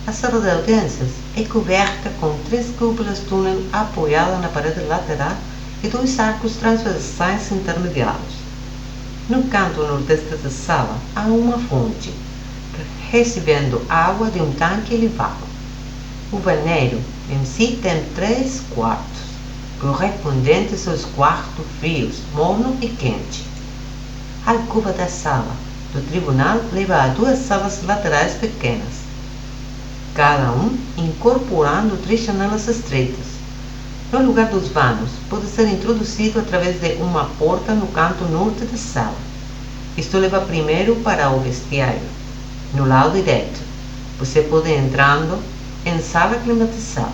A sala de audiências é coberta com 3 cúpulas túnel apoiadas na parede lateral e 2 arcos transversais intermediários. No canto nordeste da sala há uma fonte, recebendo água de um tanque elevado. O banheiro em si tem 3 quartos, correspondentes aos quartos frios, morno e quente. A alcova da sala do tribunal leva a 2 salas laterais pequenas, cada incorporando 3 janelas estreitas. No lugar dos vanos, pode ser introduzido através de uma porta no canto norte da sala. Isto leva primeiro para o vestiário. No lado direito, você pode ir entrando em sala climatizada.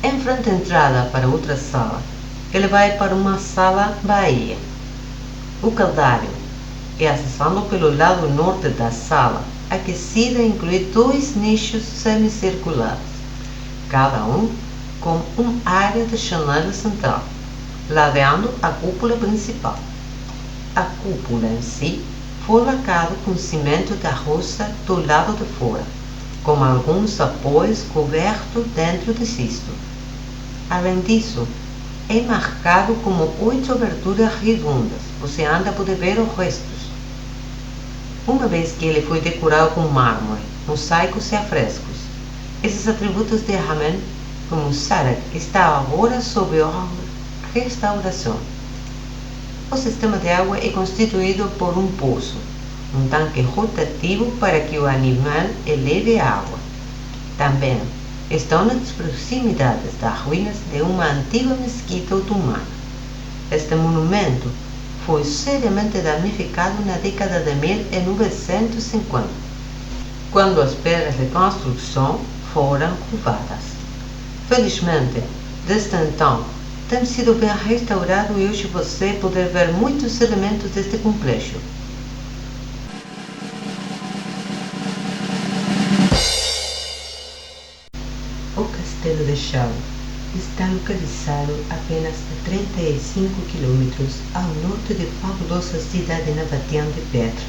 Em frente à entrada para outra sala, ele vai para uma sala baía. O caldário é acessando pelo lado norte da sala, aquecida inclui 2 nichos semicirculares, cada com uma área de janela central, ladeando a cúpula principal. A cúpula em si foi lacada com cimento da roça do lado de fora, com alguns apoios cobertos dentro de cisto. Além disso, é marcado como 8 aberturas redondas. Você ainda pode ver os restos. Uma vez que ele foi decorado com mármore, mosaicos e afrescos, esses atributos de Hammam, como Sarraj, está agora sob restauração. O sistema de água é constituído por um poço, um tanque rotativo para que o animal eleve a água. Também estão nas proximidades das ruínas de uma antiga mesquita otomana. Este monumento foi seriamente danificado na década de 1950, quando as pedras de construção foram roubadas. Felizmente, desde então, tem sido bem restaurado e hoje você pode ver muitos elementos deste complexo. O Castelo de Chao está localizado apenas a 35 km ao norte da fabulosa cidade nabatiana de Petra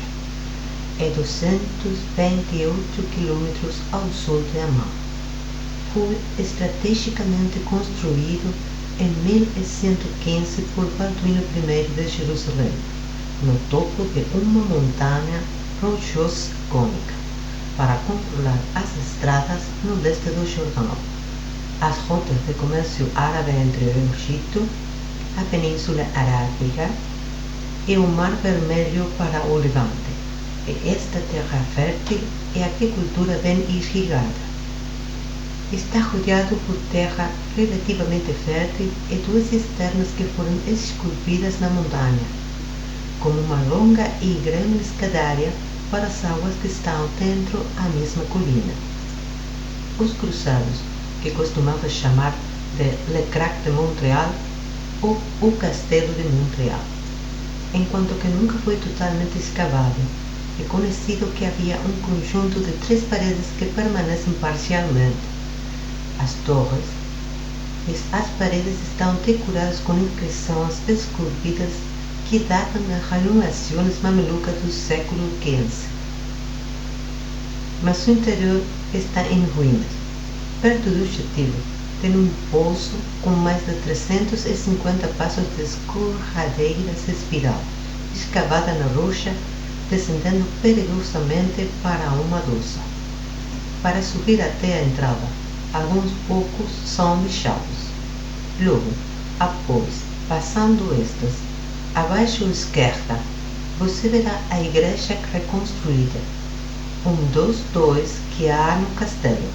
e 228 km ao sul de Amman. Foi estrategicamente construído em 1115 por Balduino I de Jerusalém, no topo de uma montanha rochosa cônica, para controlar as estradas no leste do Jordão, as rotas de comércio árabe entre o Egito, a Península Arábica e o Mar Vermelho para o Levante, e esta terra fértil e agricultura bem irrigada. Está rodeado por terra relativamente fértil e 2 cisternas que foram esculpidas na montanha, como uma longa e grande escadaria para as águas que estão dentro da mesma colina. Os cruzados, que costumavam chamar de Le Crac de Montreal ou o Castelo de Montreal, enquanto que nunca foi totalmente escavado, é conhecido que havia um conjunto de 3 paredes que permanecem parcialmente. As torres e as paredes estão decoradas com inscrições esculpidas que datam das reinações mamelucas do século XV. Mas o interior está em ruínas. Perto do objetivo, tem um poço com mais de 350 passos de escorradeiras espiral, escavada na rocha, descendendo perigosamente para uma doça. Para subir até a entrada, alguns poucos são lixados. Logo, após, passando estas, abaixo à esquerda, você verá a igreja reconstruída. dos dois que há no castelo.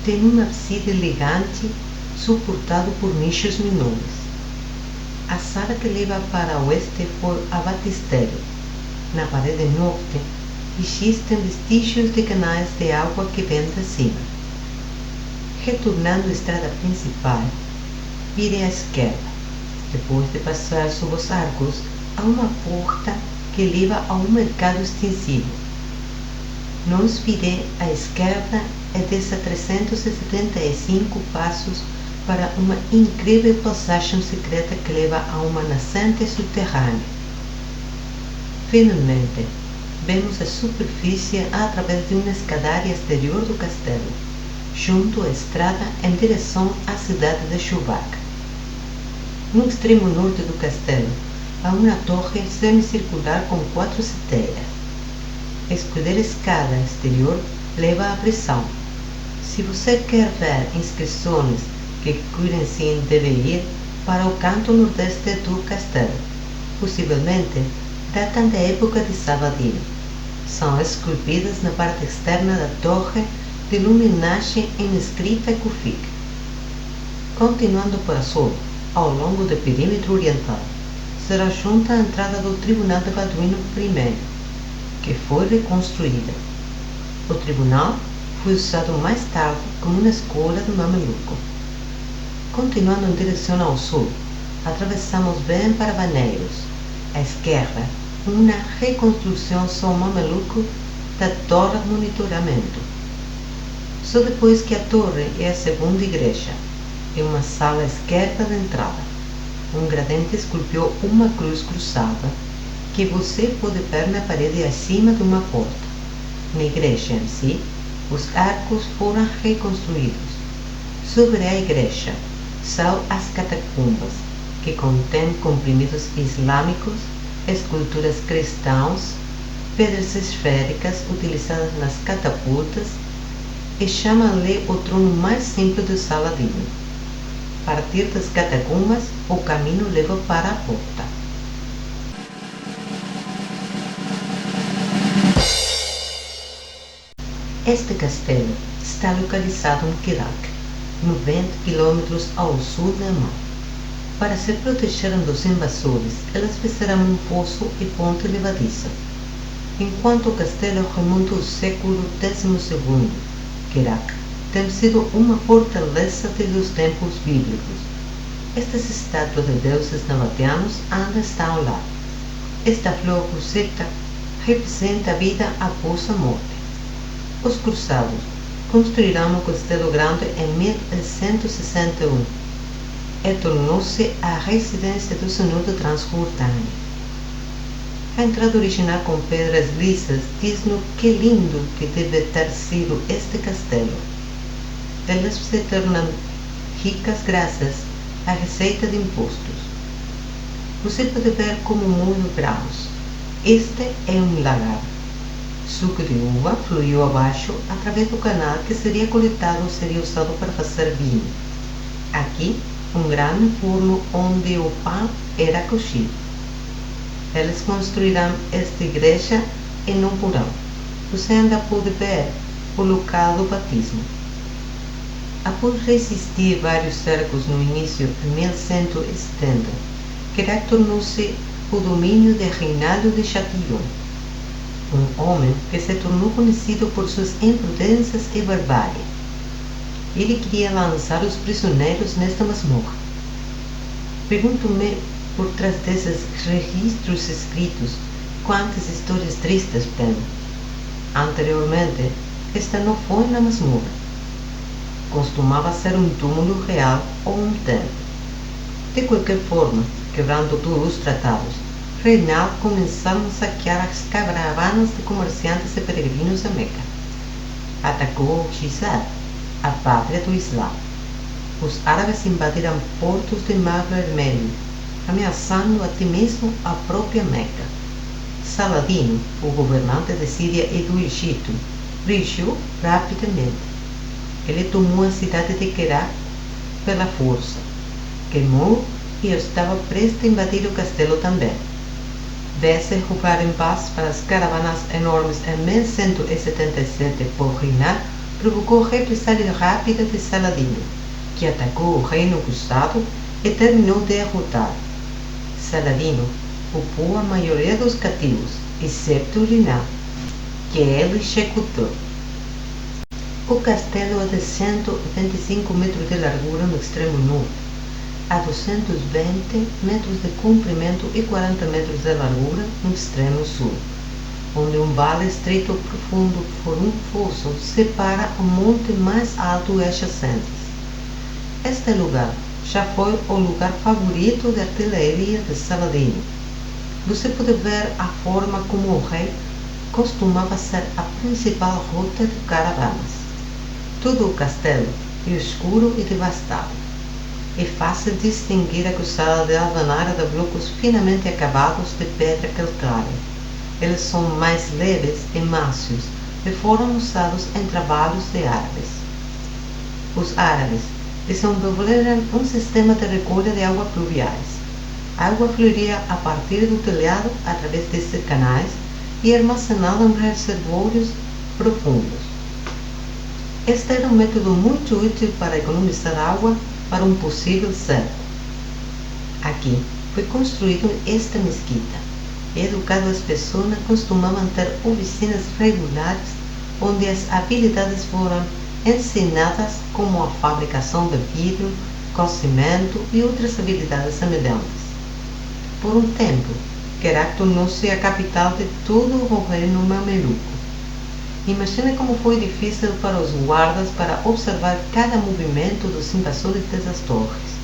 Tem um ábside elegante suportado por nichos menores. A sala que leva para o oeste foi a batistério. Na parede norte existem vestígios de canais de água que vêm de cima. Retornando à estrada principal, vire à esquerda. Depois de passar sob os arcos, há uma porta que leva a um mercado extensivo. Nós virei à esquerda e desça 375 passos para uma incrível passagem secreta que leva a uma nascente subterrânea. Finalmente, vemos a superfície através de uma escadaria exterior do castelo, junto à estrada em direção à cidade de Chewbacca. No extremo norte do castelo, há uma torre semicircular com 4 seteiras. A escudeira escada exterior leva à prisão. Se você quer ver inscrições que Currency deve ir para o canto nordeste do castelo, possivelmente datam da época de Saladino. São esculpidas na parte externa da torre de iluminagem em escrita Kufik. Continuando para sul, ao longo do perímetro oriental, será junto à entrada do Tribunal de Balduino I, que foi reconstruída. O tribunal foi usado mais tarde como uma escola de mameluco. Continuando em direção ao sul, atravessamos bem para Baneiros. À esquerda, uma reconstrução só mameluco da torre de monitoramento. Só depois que a torre é a segunda igreja, e uma sala à esquerda da entrada. Um gradente esculpiu uma cruz cruzada que você pode ver na parede acima de uma porta. Na igreja em si, os arcos foram reconstruídos. Sobre a igreja são as catacumbas, que contêm comprimidos islâmicos, esculturas cristãs, pedras esféricas utilizadas nas catapultas e chamam-lhe o trono mais simples do Saladino. A partir das catacumbas, o caminho leva para a porta. Este castelo está localizado em Kirak, 90 km ao sul da mar. Para se protegerem dos invasores, elas fizeram um fosso e ponte levadiça. Enquanto o castelo remonta ao século XII, Kirak tem sido uma fortaleza desde os tempos bíblicos. Estas estátuas de deuses nabateanos ainda estão lá. Esta flor roseta representa a vida após a morte. Os cruzados construíram o Castelo Grande em 1161 e tornou-se a residência do Senhor da Transjordânia. A entrada original com pedras lisas diz-nos que lindo que deve ter sido este castelo. Elas se tornam ricas graças à receita de impostos. Você pode ver como molho grãos. Este é um lagar. Suco de uva fluiu abaixo através do canal que seria coletado e seria usado para fazer vinho. Aqui, um grande forno onde o pão era cozido. Eles construíram esta igreja em um porão. Você ainda pode ver o local do batismo. Após resistir vários cercos no início de 1170, Kirak tornou-se o domínio de Reinaldo de Chatillon, um homem que se tornou conhecido por suas imprudências e barbárie. Ele queria lançar os prisioneiros nesta masmorra. Pergunto-me, por trás desses registros escritos, quantas histórias tristes tem. Anteriormente, esta não foi na masmorra. Costumava ser um túmulo real ou um templo. De qualquer forma, quebrando todos os tratados, Reinaldo começou a saquear as caravanas de comerciantes e peregrinos a Meca. Atacou Gizar, a pátria do Islã. Os árabes invadiram portos de Mar Vermelho, ameaçando até mesmo a própria Meca. Saladino, o governante de Síria e do Egito, reagiu rapidamente. Ele tomou a cidade de Kerak pela força, queimou e estava prestes a invadir o castelo também. Vê-se roubar em paz para as caravanas enormes em 1177 por Rina provocou represália rápida de Saladino, que atacou o reino cruzado e terminou de derrotar. Saladino poupou a maioria dos cativos, exceto Rina, que ele executou. O castelo é de 125 metros de largura no extremo norte, a 220 metros de comprimento e 40 metros de largura no extremo sul, onde um vale estreito profundo por um fosso separa o monte mais alto e adjacentes. Este lugar já foi o lugar favorito de artilharia de Saladino. Você pode ver a forma como o rei costumava ser a principal rota de caravanas. Todo o castelo é escuro e devastado. É fácil distinguir a cruzada de alvenaria de blocos finamente acabados de pedra calcária. Eles são mais leves e macios e foram usados em trabalhos de árabes. Os árabes desenvolveram um sistema de recolha de água pluviais. A água fluiria a partir do telhado através desses canais e armazenada em reservórios profundos. Este era um método muito útil para economizar água para um possível cerco. Aqui foi construída esta mesquita. Educadas pessoas costumavam ter oficinas regulares onde as habilidades foram ensinadas, como a fabricação de vidro, cozimento e outras habilidades semelhantes. Por um tempo, Querak tornou-se a capital de todo o reino mameluco. Imagine como foi difícil para os guardas para observar cada movimento dos invasores dessas torres.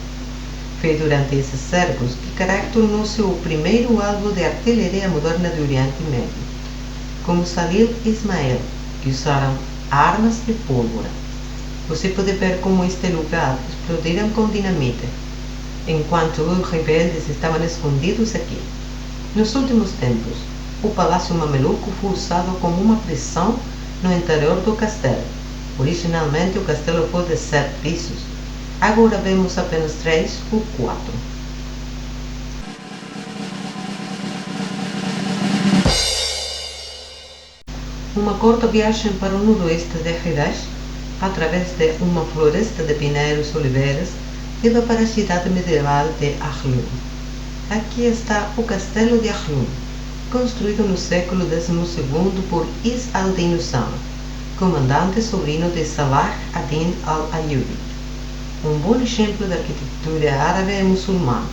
Foi durante esses cercos que Querak tornou-se o primeiro alvo de artilharia moderna do Oriente Médio, como Salil e Ismael, que usaram armas de pólvora. Você pode ver como este lugar explodiram com dinamite, enquanto os rebeldes estavam escondidos aqui. Nos últimos tempos, o Palácio Mameluco foi usado como uma prisão no interior do castelo. Originalmente, o castelo foi de 7 pisos. Agora vemos apenas 3 ou 4. Uma curta viagem para o noroeste de Hirash, através de uma floresta de pinheiros e oliveiras, leva para a cidade medieval de Ahlun. Aqui está o Castelo de Ahlun, construído no século XII por Is al-Din Usama, comandante sobrino de Salah ad-Din al-Ayyubi. Um bom exemplo de arquitetura árabe e muçulmana.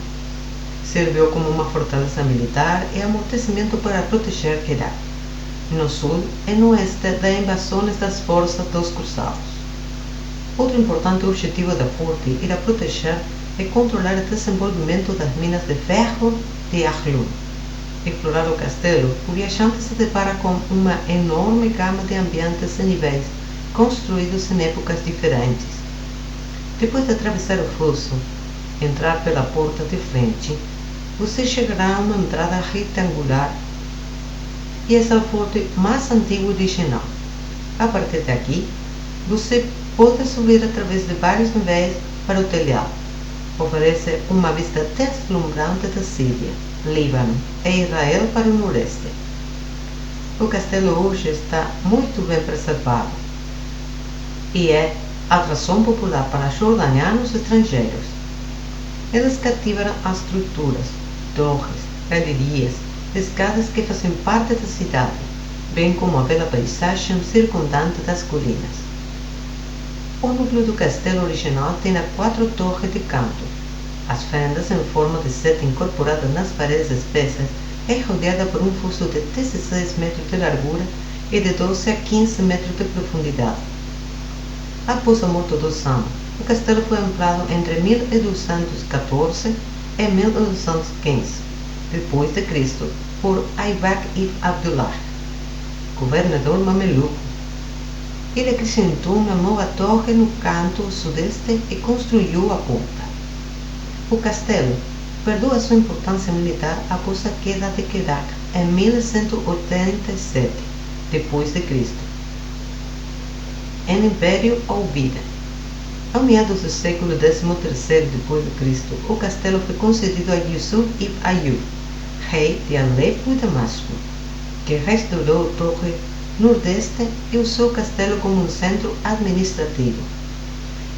Serviu como uma fortaleza militar e amortecimento para proteger Herat, no sul e no oeste das invasões das forças dos cruzados. Outro importante objetivo da forte era proteger e controlar o desenvolvimento das minas de ferro de Ahlun. Explorar o castelo, o viajante se depara com uma enorme gama de ambientes e níveis, construídos em épocas diferentes. Depois de atravessar o fosso, entrar pela porta de frente, você chegará a uma entrada retangular e é o forte mais antigo original. A partir daqui, você pode subir através de vários níveis para o telhado. Oferece uma vista deslumbrante da Síria, Líbano e Israel para o noroeste. O castelo hoje está muito bem preservado e é atração popular para jordanianos e estrangeiros. Eles cativaram as estruturas, torres, galerias, escadas que fazem parte da cidade, bem como a bela paisagem circundante das colinas. O núcleo do castelo original tem 4 torres de canto. As fendas em forma de seta incorporadas nas paredes espessas é rodeada por um fosso de 16 metros de largura e de 12 a 15 metros de profundidade. Após a morte do Osama, o castelo foi ampliado entre 1214 e 1215 depois de Cristo por Aybak ibn Abdullah, governador mameluco. Ele acrescentou uma nova torre no canto sudeste e construiu a ponta. O castelo perdeu a sua importância militar após a queda de Querak em 1187 depois de Cristo. Em Império Alvida. Ao meados do século XIII depois de Cristo, o castelo foi concedido a Yusuf ibn Ayyub, rei de Alepo e Damasco, que restaurou a torre nordeste e usou o castelo como um centro administrativo.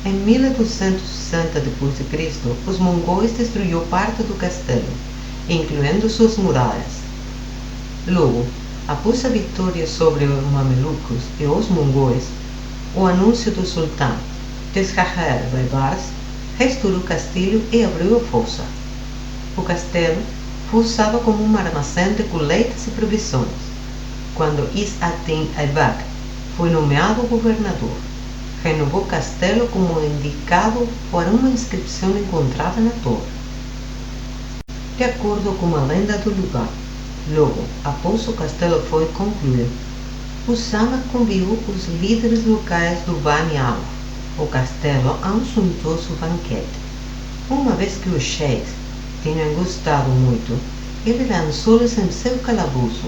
Em 1260 d.C., os mongóis destruíram parte do castelo, incluindo suas muralhas. Logo, após a vitória sobre os mamelucos e os mongóis, o anúncio do sultão Tezcaher Beybars restaurou o castelo e abriu a fossa. O castelo foi usado como um armazém de colheitas e provisões. Quando Is-ad-Din Aibak foi nomeado governador, renovou o castelo como indicado por uma inscrição encontrada na torre. De acordo com a lenda do lugar, logo após o castelo foi concluído, Usama convidou os líderes locais do Bani Auf ao castelo a um suntuoso banquete. Uma vez que os sheiks tinham gostado muito, ele lançou-los em seu calabouço.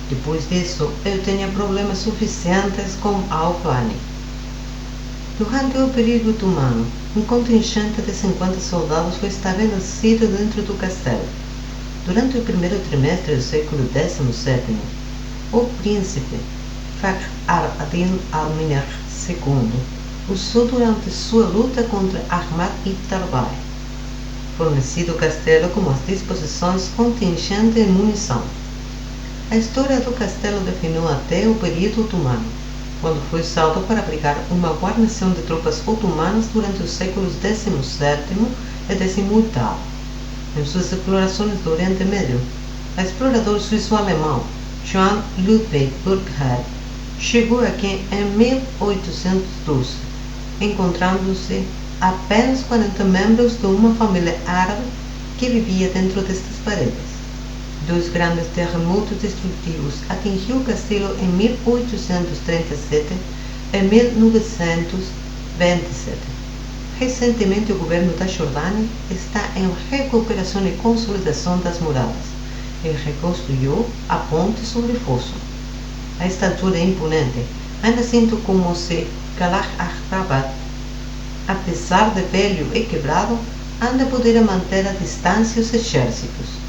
Depois disso, eu tinha problemas suficientes com Al-Bani. Durante o período otomano, um contingente de 50 soldados foi estabelecido dentro do castelo. Durante o primeiro trimestre do século XVII, o príncipe Fakhr ad-Din al-Minr II usou durante sua luta contra Ahmad ibn Tarbal, fornecido o castelo com as disposições, contingente e munição. A história do castelo definiu até o período otomano, quando foi usado para abrigar uma guarnição de tropas otomanas durante os séculos XVII e XVIII. Em suas explorações do Oriente Médio, o explorador suíço-alemão Johann Ludwig Burckhardt chegou aqui em 1812, encontrando-se apenas 40 membros de uma família árabe que vivia dentro destas paredes. Dois grandes terremotos destrutivos atingiu o castelo em 1837 e 1927. Recentemente, o governo da Jordânia está em recuperação e consolidação das muralhas e reconstruiu a ponte sobre o fosso. A estatura imponente, ainda sinto como se Qalar Rabat, apesar de velho e quebrado, ainda poderia manter a distância os exércitos.